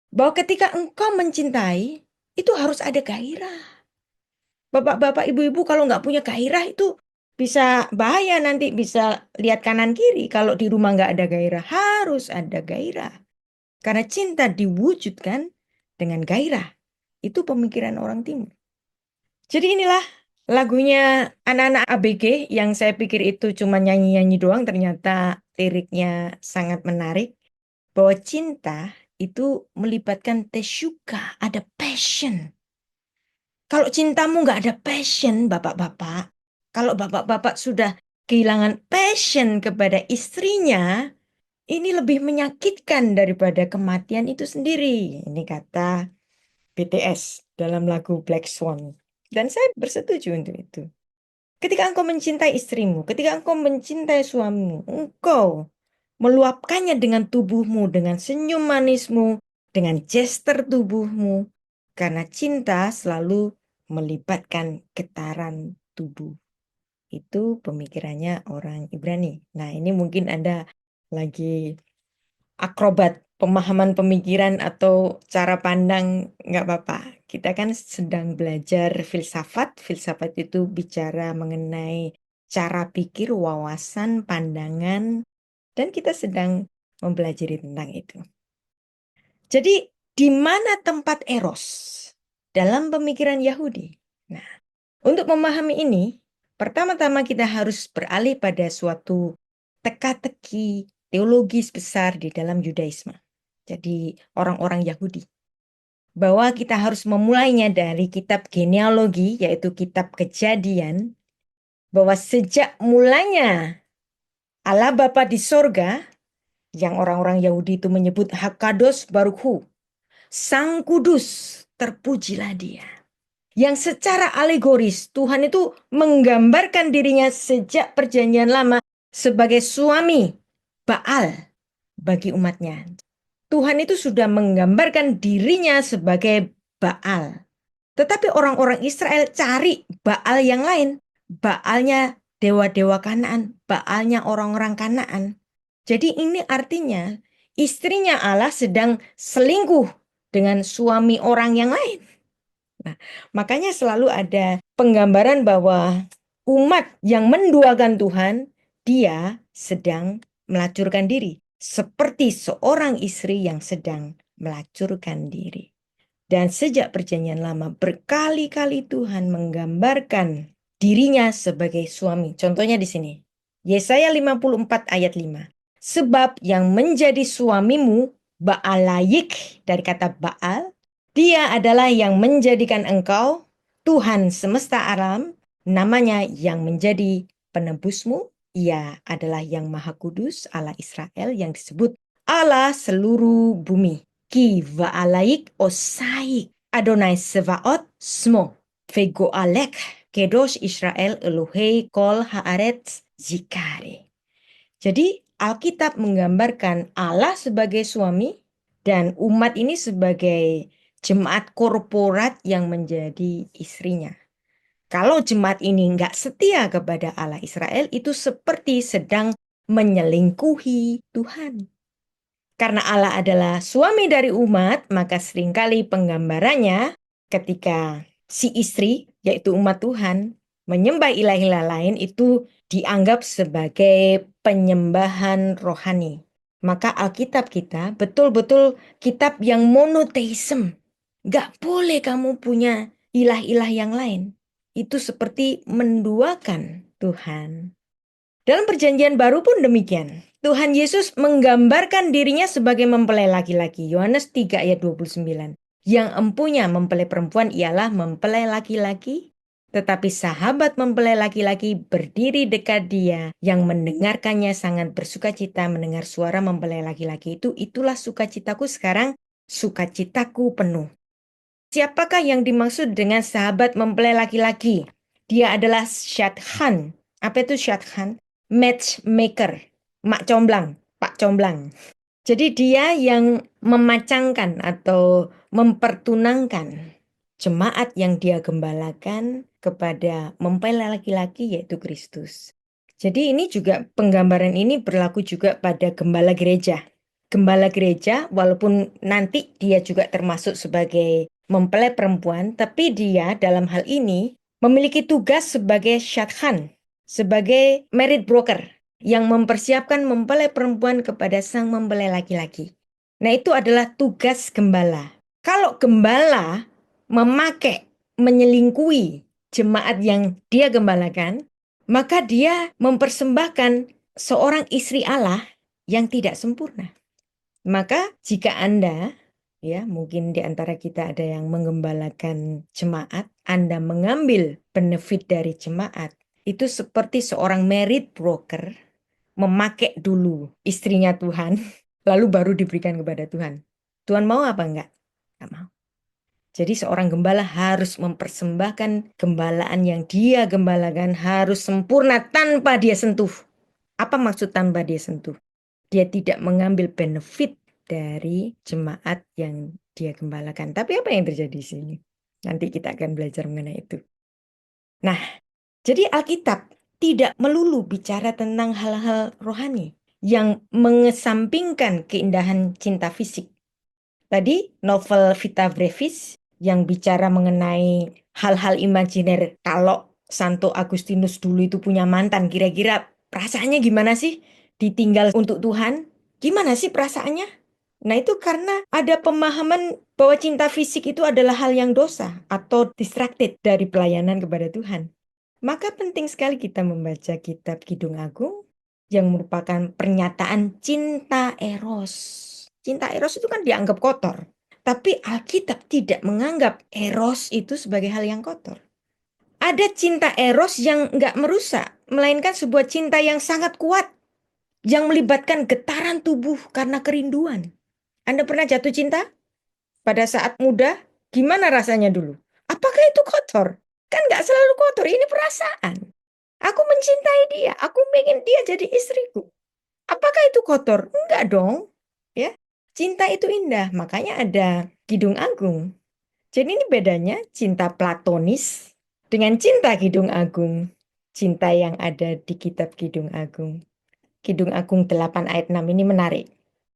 Bahwa ketika engkau mencintai, itu harus ada gairah. Bapak-bapak, ibu-ibu kalau nggak punya gairah itu bisa bahaya nanti, bisa lihat kanan kiri. Kalau di rumah nggak ada gairah, harus ada gairah. Karena cinta diwujudkan dengan gairah. Itu pemikiran orang timur. Jadi inilah lagunya anak-anak ABG yang saya pikir itu cuma nyanyi-nyanyi doang, ternyata liriknya sangat menarik. Bahwa cinta itu melibatkan tesyuka, ada passion. Kalau cintamu nggak ada passion, bapak-bapak, kalau bapak-bapak sudah kehilangan passion kepada istrinya, ini lebih menyakitkan daripada kematian itu sendiri. Ini kata BTS dalam lagu Black Swan. Dan saya bersetuju untuk itu. Ketika engkau mencintai istrimu, ketika engkau mencintai suamimu, engkau meluapkannya dengan tubuhmu, dengan senyum manismu, dengan gestur tubuhmu. Karena cinta selalu melibatkan getaran tubuh. Itu pemikirannya orang Ibrani. Nah, ini mungkin Anda lagi akrobat pemahaman pemikiran atau cara pandang, nggak apa-apa. Kita kan sedang belajar filsafat. Filsafat itu bicara mengenai cara pikir, wawasan, pandangan, dan kita sedang mempelajari tentang itu. Jadi, di mana tempat eros dalam pemikiran Yahudi? Nah, untuk memahami ini, pertama-tama kita harus beralih pada suatu teka-teki teologis besar di dalam Yudaisme. Jadi, orang-orang Yahudi. Bahwa kita harus memulainya dari kitab genealogi, yaitu kitab Kejadian, bahwa sejak mulanya Allah Bapa di sorga, yang orang-orang Yahudi itu menyebut Hakados Baruch, Sang Kudus, terpujilah dia. Yang secara alegoris Tuhan itu menggambarkan dirinya sejak perjanjian lama sebagai suami Baal bagi umatnya. Tuhan itu sudah menggambarkan dirinya sebagai Baal. Tetapi orang-orang Israel cari Baal yang lain. Baalnya dewa-dewa Kanaan, Baalnya orang-orang Kanaan. Jadi ini artinya istrinya Allah sedang selingkuh dengan suami orang yang lain. Nah, makanya selalu ada penggambaran bahwa umat yang menduakan Tuhan, dia sedang melacurkan diri. Seperti seorang istri yang sedang melacurkan diri. Dan sejak perjanjian lama berkali-kali Tuhan menggambarkan dirinya sebagai suami. Contohnya di sini. Yesaya 54 ayat 5. Sebab yang menjadi suamimu Baalayik, dari kata Baal, dia adalah yang menjadikan engkau Tuhan semesta alam, namanya yang menjadi penebusmu. Ia adalah yang Maha Kudus, Allah Israel yang disebut Allah seluruh bumi. Ki va'alaik osaik Adonai Sevaot Smo Vegoalek Kedosh Israel Elohei Kol Haaretz Zikare. Jadi Alkitab menggambarkan Allah sebagai suami dan umat ini sebagai jemaat korporat yang menjadi istrinya. Kalau jemaat ini nggak setia kepada Allah Israel, itu seperti sedang menyelingkuhi Tuhan. Karena Allah adalah suami dari umat, maka seringkali penggambarannya ketika si istri, yaitu umat Tuhan, menyembah ilah-ilah lain itu dianggap sebagai penyembahan rohani. Maka Alkitab kita betul-betul kitab yang monoteism. Gak boleh kamu punya ilah-ilah yang lain. Itu seperti menduakan Tuhan. Dalam perjanjian baru pun demikian. Tuhan Yesus menggambarkan dirinya sebagai mempelai laki-laki. Yohanes 3 ayat 29. Yang empunya mempelai perempuan ialah mempelai laki-laki. Tetapi sahabat mempelai laki-laki berdiri dekat dia. Yang mendengarkannya sangat bersukacita mendengar suara mempelai laki-laki itu. Itulah sukacitaku sekarang, sukacitaku penuh. Siapakah yang dimaksud dengan sahabat mempelai laki-laki? Dia adalah syadchan. Apa itu syadchan? Matchmaker, mak comblang, pak comblang. Jadi dia yang memacangkan atau mempertunangkan jemaat yang dia gembalakan kepada mempelai laki-laki yaitu Kristus. Jadi ini juga penggambaran ini berlaku juga pada gembala gereja. Gembala gereja walaupun nanti dia juga termasuk sebagai mempelai perempuan, tapi dia dalam hal ini memiliki tugas sebagai syadchan, sebagai merit broker yang mempersiapkan mempelai perempuan kepada sang mempelai laki-laki. Nah, itu adalah tugas gembala. Kalau gembala menyelingkuhi jemaat yang dia gembalakan, maka dia mempersembahkan seorang istri Allah yang tidak sempurna. Maka jika Anda, ya mungkin di antara kita ada yang menggembalakan jemaat, Anda mengambil benefit dari jemaat, itu seperti seorang merit broker memakai dulu istrinya Tuhan, lalu baru diberikan kepada Tuhan. Tuhan mau apa enggak? Enggak mau. Jadi seorang gembala harus mempersembahkan gembalaan yang dia gembalakan harus sempurna tanpa dia sentuh. Apa maksud tanpa dia sentuh? Dia tidak mengambil benefit dari jemaat yang dia gembalakan. Tapi apa yang terjadi di sini? Nanti kita akan belajar mengenai itu. Nah, jadi Alkitab tidak melulu bicara tentang hal-hal rohani yang mengesampingkan keindahan cinta fisik. Tadi novel Vita Brevis yang bicara mengenai hal-hal imajiner. Kalau Santo Agustinus dulu itu punya mantan, kira-kira perasaannya gimana sih? Ditinggal untuk Tuhan, gimana sih perasaannya? Nah itu karena ada pemahaman bahwa cinta fisik itu adalah hal yang dosa atau distracted dari pelayanan kepada Tuhan. Maka penting sekali kita membaca kitab Kidung Agung yang merupakan pernyataan cinta eros. Cinta eros itu kan dianggap kotor. Tapi Alkitab tidak menganggap eros itu sebagai hal yang kotor. Ada cinta eros yang nggak merusak, melainkan sebuah cinta yang sangat kuat, yang melibatkan getaran tubuh karena kerinduan. Anda pernah jatuh cinta? Pada saat muda, gimana rasanya dulu? Apakah itu kotor? Kan nggak selalu kotor, ini perasaan. Aku mencintai dia, aku ingin dia jadi istriku. Apakah itu kotor? Enggak dong. Ya, cinta itu indah, makanya ada Kidung Agung. Jadi ini bedanya cinta platonis dengan cinta Kidung Agung. Cinta yang ada di kitab Kidung Agung. Kidung Agung 8 ayat 6 ini menarik.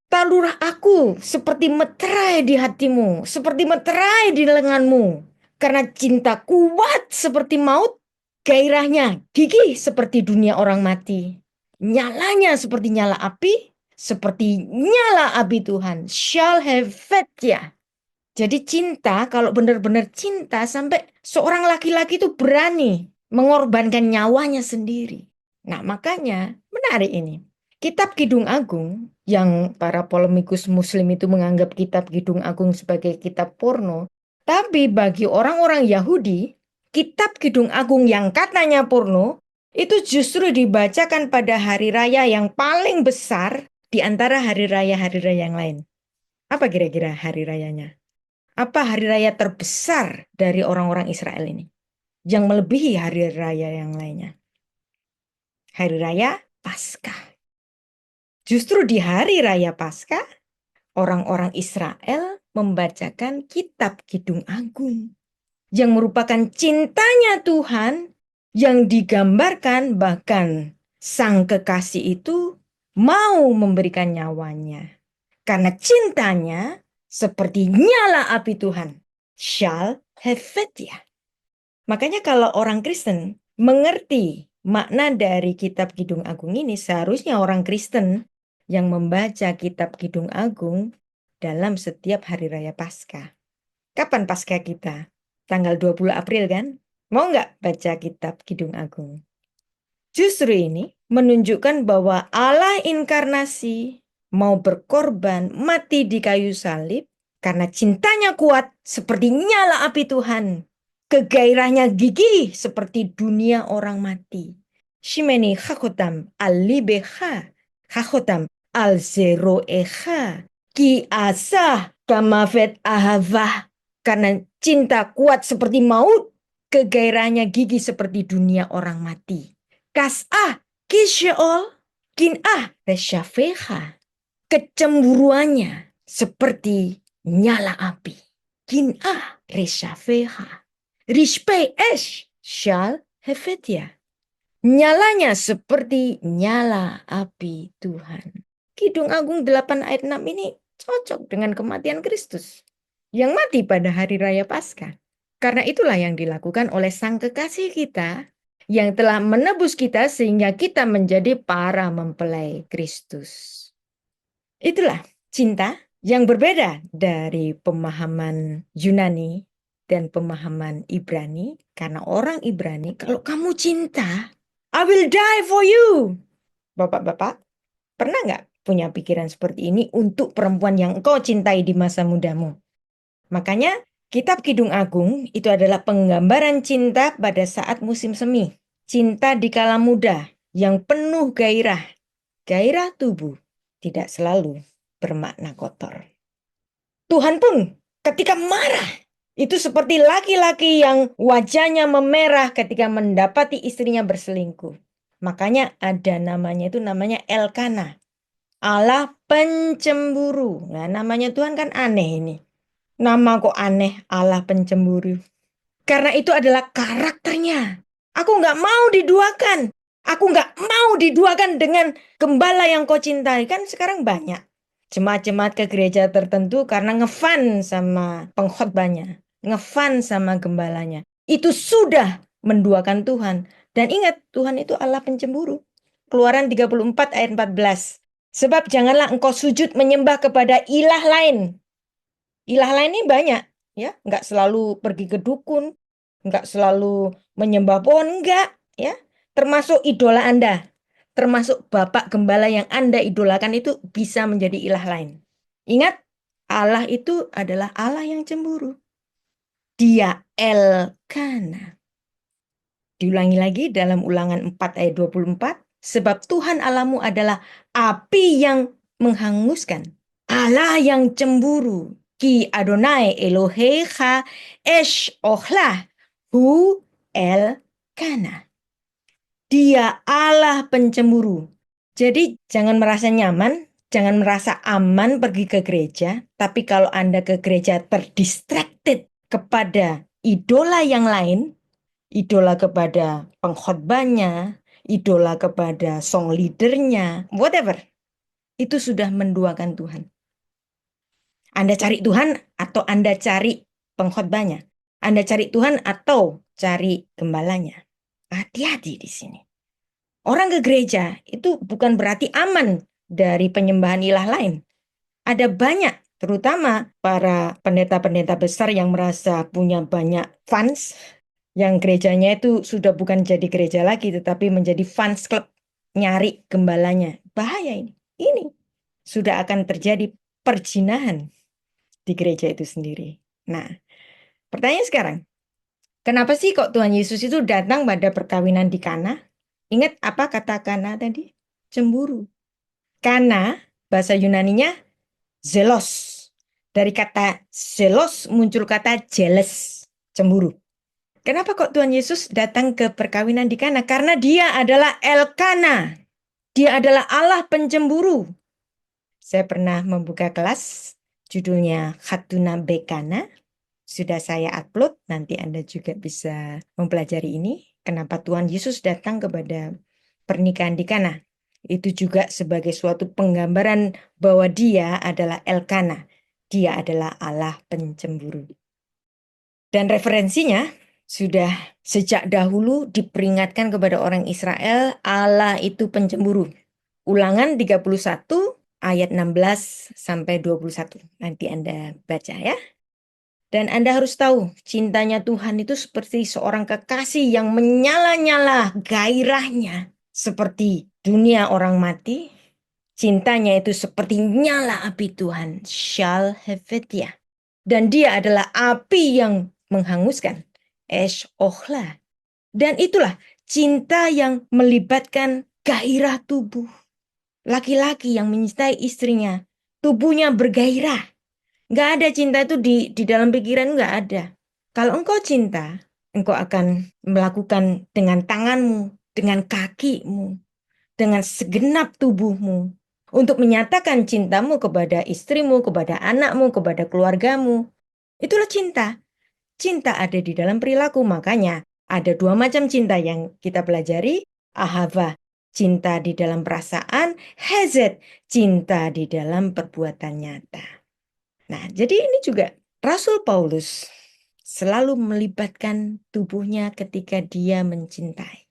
Talurah aku seperti meterai di hatimu, seperti meterai di lenganmu. Karena cinta kuat seperti maut, gairahnya gigih seperti dunia orang mati. Nyalanya seperti nyala api, seperti nyala api Tuhan. Shall have faith ya. Jadi cinta, kalau benar-benar cinta sampai seorang laki-laki itu berani mengorbankan nyawanya sendiri. Nah makanya menarik ini. Kitab Kidung Agung yang para polemikus muslim itu menganggap kitab Kidung Agung sebagai kitab porno. Tapi bagi orang-orang Yahudi, kitab Kidung Agung yang katanya porno itu justru dibacakan pada hari raya yang paling besar di antara hari raya yang lain. Apa kira-kira hari rayanya? Apa hari raya terbesar dari orang-orang Israel ini? Yang melebihi hari raya yang lainnya. Hari raya Paskah. Justru di hari raya Paskah, orang-orang Israel membacakan kitab Kidung Agung yang merupakan cintanya Tuhan yang digambarkan bahkan sang kekasih itu mau memberikan nyawanya. Karena cintanya seperti nyala api Tuhan. Shall Hevetia. Makanya kalau orang Kristen mengerti makna dari kitab Kidung Agung ini, seharusnya orang Kristen yang membaca kitab Kidung Agung dalam setiap hari raya Paskah. Kapan Paskah kita? Tanggal 20 April kan? Mau nggak baca kitab Kidung Agung? Justru ini menunjukkan bahwa Allah inkarnasi mau berkorban mati di kayu salib karena cintanya kuat seperti nyala api Tuhan. Kegairahnya gigih seperti dunia orang mati. Shimeni chakotam al-libecha, chakotam al-zeroecha, ki asah kamavet ahavah. Karena cinta kuat seperti maut, kegairahnya gigih seperti dunia orang mati. Kas'ah kisyeol, kin'ah resyafecha. Kecemburuannya seperti nyala api. Kin'ah resyafecha. Rishpei esh shal hefetia. Nyalanya seperti nyala api Tuhan. Kidung Agung 8 ayat 6 ini cocok dengan kematian Kristus yang mati pada hari raya Paskah. Karena itulah yang dilakukan oleh sang kekasih kita yang telah menebus kita sehingga kita menjadi para mempelai Kristus. Itulah cinta yang berbeda dari pemahaman Yunani dan pemahaman Ibrani. Karena orang Ibrani, kalau kamu cinta, I will die for you. Bapak-bapak, pernah nggak punya pikiran seperti ini untuk perempuan yang engkau cintai di masa mudamu? Makanya kitab Kidung Agung itu adalah penggambaran cinta pada saat musim semi. Cinta di kala muda yang penuh gairah. Gairah tubuh tidak selalu bermakna kotor. Tuhan pun ketika marah, itu seperti laki-laki yang wajahnya memerah ketika mendapati istrinya berselingkuh. Makanya ada namanya itu namanya Elkana. Allah pencemburu. Nah, namanya Tuhan kan aneh ini. Nama kok aneh, Allah pencemburu. Karena itu adalah karakternya. Aku nggak mau diduakan. Aku nggak mau diduakan dengan gembala yang kau cintai. Kan sekarang banyak jemaat-jemaat ke gereja tertentu karena ngefan sama pengkhotbahnya. Ngefan sama gembalanya. Itu sudah menduakan Tuhan. Dan ingat, Tuhan itu Allah pencemburu. Keluaran 34 ayat 14. Sebab janganlah engkau sujud menyembah kepada ilah lain. Ilah lain ini banyak, ya, nggak selalu pergi ke dukun, nggak selalu menyembah pohon, enggak, ya. Termasuk idola Anda, termasuk bapak gembala yang Anda idolakan itu bisa menjadi ilah lain. Ingat, Allah itu adalah Allah yang cemburu. Dia Elkana. Diulangi lagi dalam Ulangan 4 ayat 24, sebab Tuhan Allahmu adalah api yang menghanguskan, Allah yang cemburu. Ki Adonai Elohecha esh ochlah hu Elkana. Dia Allah pencemburu. Jadi jangan merasa nyaman, jangan merasa aman pergi ke gereja. Tapi kalau Anda ke gereja terdistracted kepada idola yang lain, idola kepada pengkhotbahnya, idola kepada song leadernya, whatever, itu sudah menduakan Tuhan. Anda cari Tuhan atau Anda cari pengkhotbahnya? Anda cari Tuhan atau cari gembalanya? Hati-hati di sini. Orang ke gereja itu bukan berarti aman dari penyembahan ilah lain. Ada banyak, terutama para pendeta-pendeta besar yang merasa punya banyak fans, yang gerejanya itu sudah bukan jadi gereja lagi, tetapi menjadi fans club, nyari gembalanya. Bahaya ini. Ini sudah akan terjadi perzinahan di gereja itu sendiri. Nah, pertanyaan sekarang, kenapa sih kok Tuhan Yesus itu datang pada perkawinan di Kana? Ingat apa kata Kana tadi? Cemburu. Kana bahasa Yunaninya zelos. Dari kata zelos muncul kata jealous, cemburu. Kenapa kok Tuhan Yesus datang ke perkawinan di Kana? Karena dia adalah Elkana. Dia adalah Allah pencemburu. Saya pernah membuka kelas, judulnya Khatuna Bekana. Sudah saya upload, nanti Anda juga bisa mempelajari ini. Kenapa Tuhan Yesus datang kepada pernikahan di Kana? Itu juga sebagai suatu penggambaran bahwa dia adalah Elkana. Dia adalah Allah pencemburu. Dan referensinya sudah sejak dahulu diperingatkan kepada orang Israel, Allah itu pencemburu. Ulangan 31 ayat 16 sampai 21. Nanti Anda baca ya. Dan Anda harus tahu, cintanya Tuhan itu seperti seorang kekasih yang menyala-nyala gairahnya. Seperti dunia orang mati, cintanya itu seperti nyala api Tuhan. Shall Hevetia. Dan dia adalah api yang menghanguskan. Esh ohla. Dan itulah cinta yang melibatkan gairah tubuh. Laki-laki yang mencintai istrinya, tubuhnya bergairah. Nggak ada cinta itu di dalam pikiran, nggak ada. Kalau engkau cinta, engkau akan melakukan dengan tanganmu, dengan kakimu, dengan segenap tubuhmu. Untuk menyatakan cintamu kepada istrimu, kepada anakmu, kepada keluargamu. Itulah cinta. Cinta ada di dalam perilaku, makanya ada dua macam cinta yang kita pelajari. Ahava, cinta di dalam perasaan. Hesed, cinta di dalam perbuatan nyata. Nah, jadi ini juga Rasul Paulus selalu melibatkan tubuhnya ketika dia mencintai.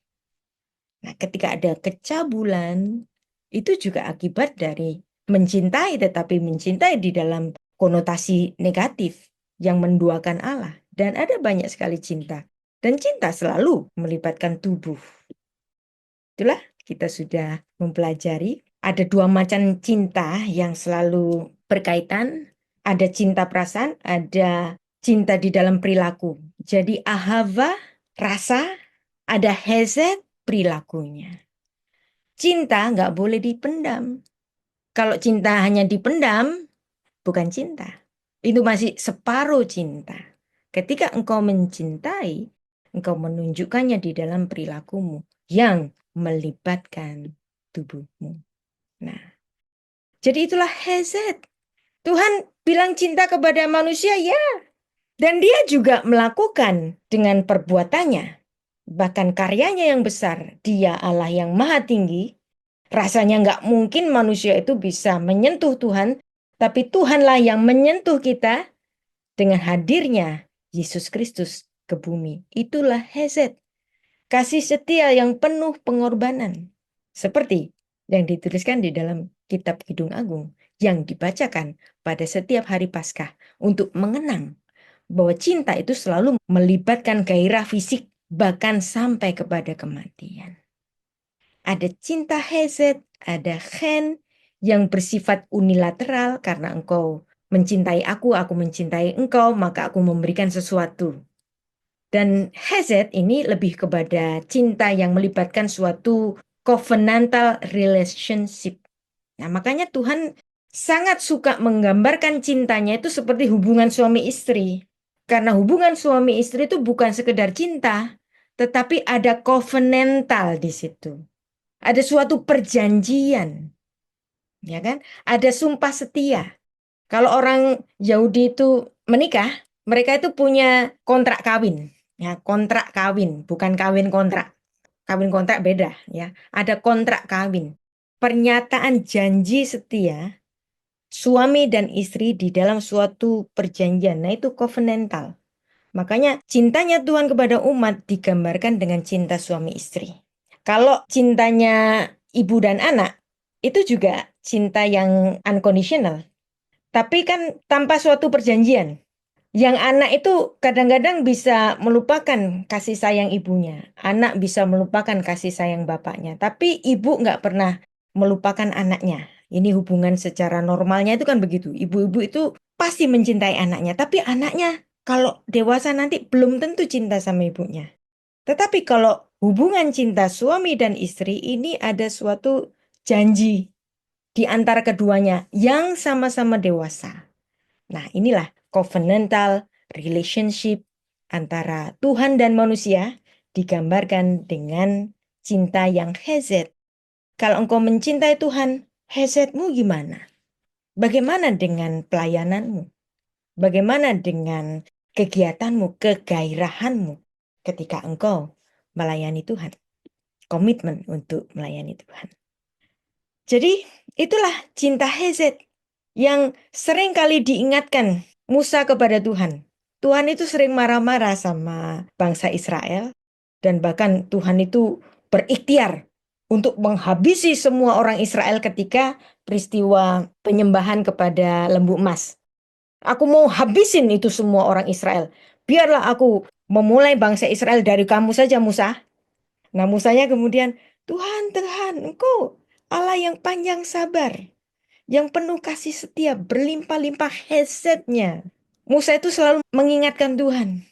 Nah, ketika ada kecabulan, itu juga akibat dari mencintai, tetapi mencintai di dalam konotasi negatif yang menduakan Allah. Dan ada banyak sekali cinta. Dan cinta selalu melibatkan tubuh. Itulah kita sudah mempelajari. Ada dua macam cinta yang selalu berkaitan. Ada cinta perasaan, ada cinta di dalam perilaku. Jadi ahava, rasa, ada hesed, perilakunya. Cinta nggak boleh dipendam. Kalau cinta hanya dipendam, bukan cinta. Itu masih separuh cinta. Ketika engkau mencintai, engkau menunjukkannya di dalam perilakumu yang melibatkan tubuhmu. Nah, jadi itulah hesed. Tuhan bilang cinta kepada manusia, ya. Dan dia juga melakukan dengan perbuatannya. Bahkan karyanya yang besar, dia Allah yang maha tinggi. Rasanya nggak mungkin manusia itu bisa menyentuh Tuhan, tapi Tuhanlah yang menyentuh kita dengan hadirnya Yesus Kristus ke bumi. Itulah hesed. Kasih setia yang penuh pengorbanan. Seperti yang dituliskan di dalam kitab Kidung Agung yang dibacakan pada setiap hari Paskah untuk mengenang bahwa cinta itu selalu melibatkan gairah fisik bahkan sampai kepada kematian. Ada cinta hesed, ada chen yang bersifat unilateral karena engkau mencintai aku mencintai engkau, maka aku memberikan sesuatu. Dan hesed ini lebih kepada cinta yang melibatkan suatu covenantal relationship. Nah, makanya Tuhan sangat suka menggambarkan cintanya itu seperti hubungan suami istri. Karena hubungan suami istri itu bukan sekedar cinta, tetapi ada covenantal di situ. Ada suatu perjanjian. Ya kan? Ada sumpah setia. Kalau orang Yahudi itu menikah, mereka itu punya kontrak kawin. Ya, kontrak kawin, bukan kawin kontrak. Kawin kontrak beda, ya. Ada kontrak kawin. Pernyataan janji setia suami dan istri di dalam suatu perjanjian. Nah, itu covenantal. Makanya cintanya Tuhan kepada umat digambarkan dengan cinta suami istri. Kalau cintanya ibu dan anak, itu juga cinta yang unconditional. Tapi kan tanpa suatu perjanjian. Yang anak itu kadang-kadang bisa melupakan kasih sayang ibunya. Anak bisa melupakan kasih sayang bapaknya. Tapi ibu nggak pernah melupakan anaknya. Ini hubungan secara normalnya itu kan begitu. Ibu-ibu itu pasti mencintai anaknya. Tapi anaknya kalau dewasa nanti belum tentu cinta sama ibunya. Tetapi kalau hubungan cinta suami dan istri ini ada suatu janji. di antara keduanya yang sama-sama dewasa. Nah, inilah covenantal relationship antara Tuhan dan manusia digambarkan dengan cinta yang hesed. Kalau engkau mencintai Tuhan, hezetmu gimana? Bagaimana dengan pelayananmu? Bagaimana dengan kegiatanmu, kegairahanmu ketika engkau melayani Tuhan? Komitmen untuk melayani Tuhan. Jadi itulah cinta hesed yang sering kali diingatkan Musa kepada Tuhan. Tuhan itu sering marah-marah sama bangsa Israel. Dan bahkan Tuhan itu berikhtiar untuk menghabisi semua orang Israel ketika peristiwa penyembahan kepada lembu emas. Aku mau habisin itu semua orang Israel. Biarlah aku memulai bangsa Israel dari kamu saja, Musa. Nah, Musanya kemudian, Tuhan, Engkau Allah yang panjang sabar, yang penuh kasih setia, berlimpah-limpah hesednya. Musa itu selalu mengingatkan Tuhan.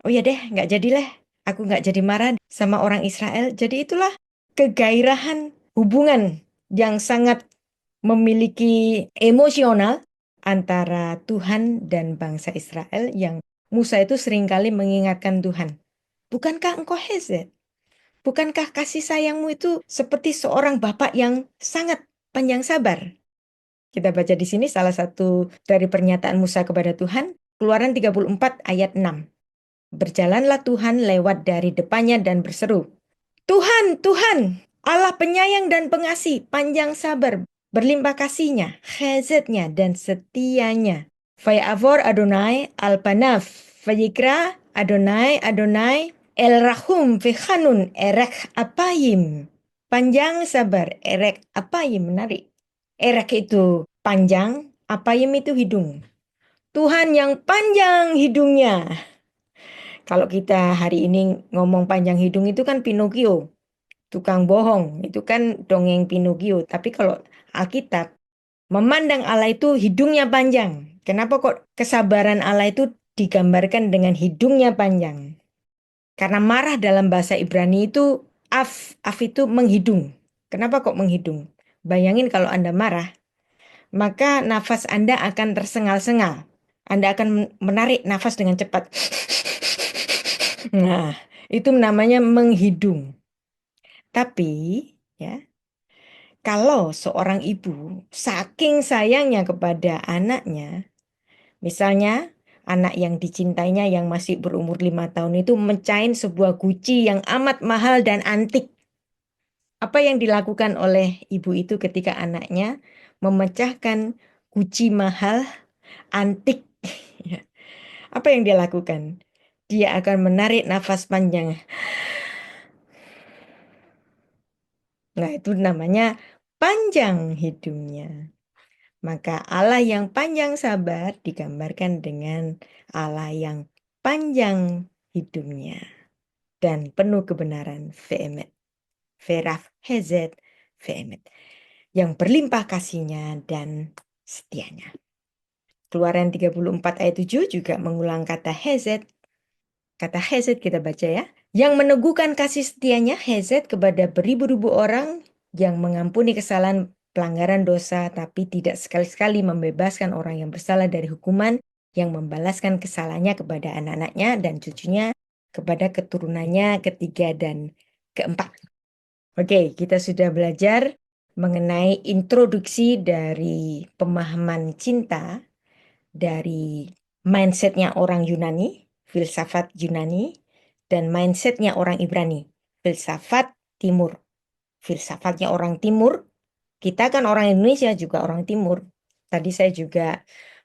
Oh ya deh, nggak jadilah. Aku nggak jadi marah sama orang Israel. Jadi itulah kegairahan hubungan yang sangat memiliki emosional antara Tuhan dan bangsa Israel yang Musa itu seringkali mengingatkan Tuhan. Bukankah engkau hesed? Bukankah kasih sayangmu itu seperti seorang bapak yang sangat panjang sabar? Kita baca di sini salah satu dari pernyataan Musa kepada Tuhan, Keluaran 34 ayat 6. Berjalanlah Tuhan lewat dari depannya dan berseru, Tuhan, Tuhan, Allah penyayang dan pengasih, panjang sabar, berlimpah kasihnya, chesed-nya dan setianya. Vayavor Adonai al-Panav, Vayikra Adonai Adonai el-Rahum vechanun erek apayim. Panjang sabar, erek apayim, menarik. Erek itu panjang, apayim itu hidung. Tuhan yang panjang hidungnya. Kalau kita hari ini ngomong panjang hidung itu kan Pinocchio, tukang bohong, itu kan dongeng Pinocchio. Tapi kalau Alkitab memandang Allah itu hidungnya panjang. Kenapa kok kesabaran Allah itu digambarkan dengan hidungnya panjang? Karena marah dalam bahasa Ibrani itu af itu menghidung. Kenapa kok menghidung? Bayangin kalau Anda marah, maka nafas Anda akan tersengal-sengal. Anda akan menarik nafas dengan cepat. Nah, itu namanya menghidung. Tapi, ya, kalau seorang ibu saking sayangnya kepada anaknya, misalnya anak yang dicintainya yang masih berumur 5 tahun itu mecahin sebuah guci yang amat mahal dan antik. Apa yang dilakukan oleh ibu itu ketika anaknya memecahkan guci mahal, antik? Apa yang dia lakukan? Dia akan menarik nafas panjang. Nah, itu namanya panjang hidungnya. Maka Allah yang panjang sabar digambarkan dengan Allah yang panjang hidungnya dan penuh kebenaran, ve'emet, veraf hezet, ve'emet, yang berlimpah kasihnya dan setianya. Keluaran 34 ayat 7 juga mengulang kata hezet. Kata hezet kita baca ya. Yang meneguhkan kasih setianya hezet kepada beribu-ribu orang yang mengampuni kesalahan pelanggaran dosa tapi tidak sekali-sekali membebaskan orang yang bersalah dari hukuman, yang membalaskan kesalahannya kepada anak-anaknya dan cucunya, kepada keturunannya ketiga dan keempat. Oke, kita sudah belajar mengenai introduksi dari pemahaman cinta dari mindsetnya orang Yunani, filsafat Yunani, dan mindsetnya orang Ibrani, filsafat Timur. Filsafatnya orang Timur, kita kan orang Indonesia juga orang Timur. Tadi saya juga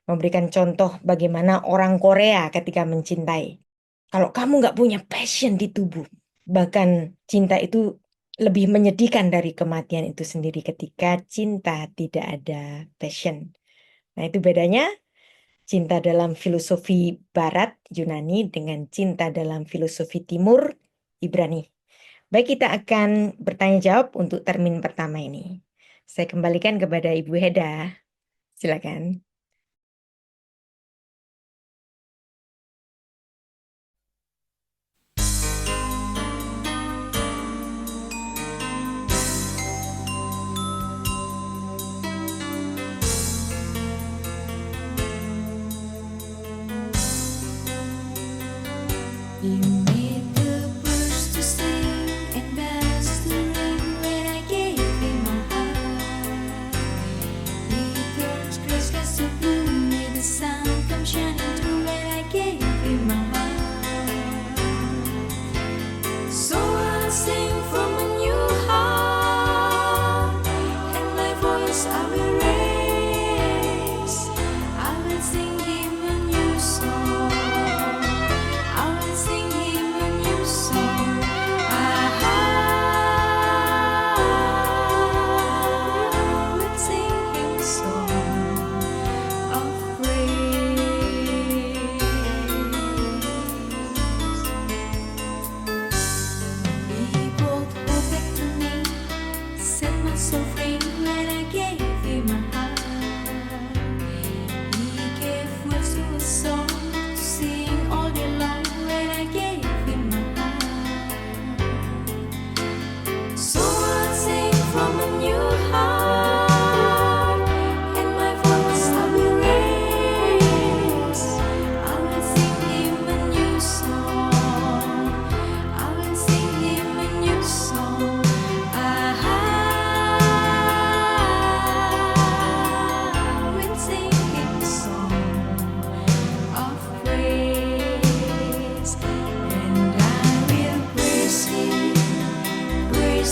memberikan contoh bagaimana orang Korea ketika mencintai. Kalau kamu nggak punya passion di tubuh, bahkan cinta itu lebih menyedihkan dari kematian itu sendiri ketika cinta tidak ada passion. Nah, itu bedanya cinta dalam filosofi Barat Yunani dengan cinta dalam filosofi Timur Ibrani. Baik, kita akan bertanya jawab untuk termin pertama ini. Saya kembalikan kepada Ibu Heda. Silakan.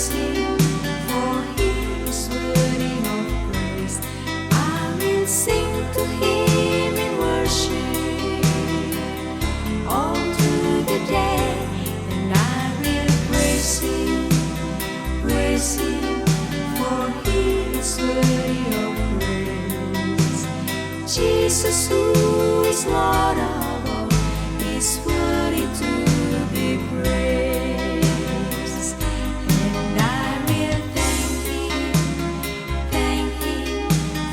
praise Him, for He is worthy of praise. I will sing to Him in worship all through the day, and I will praise Him, for He is worthy of praise. Jesus, who is Lord of all, is worthy to be praised. And I will thank Him,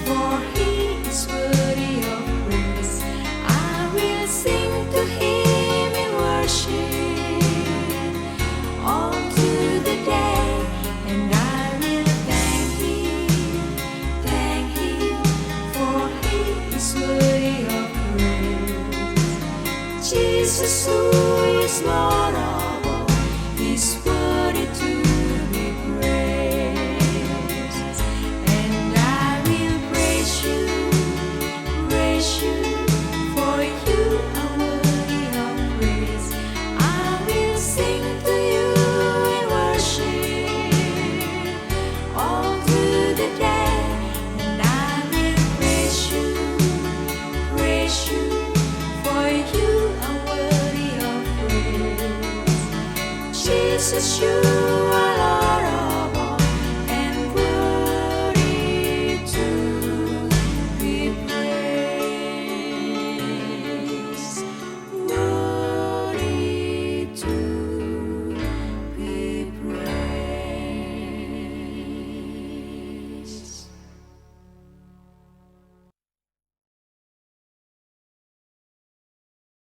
for He is worthy of praise. I will sing to Him in worship all through the day, and I will thank Him, for He is worthy of praise. Jesus, who is Lord of all, is worthy to be praised. And I will praise you, for you are worthy of praise. I will sing to you in worship all through the day, and I will praise you, for you are worthy of praise. Jesus, you are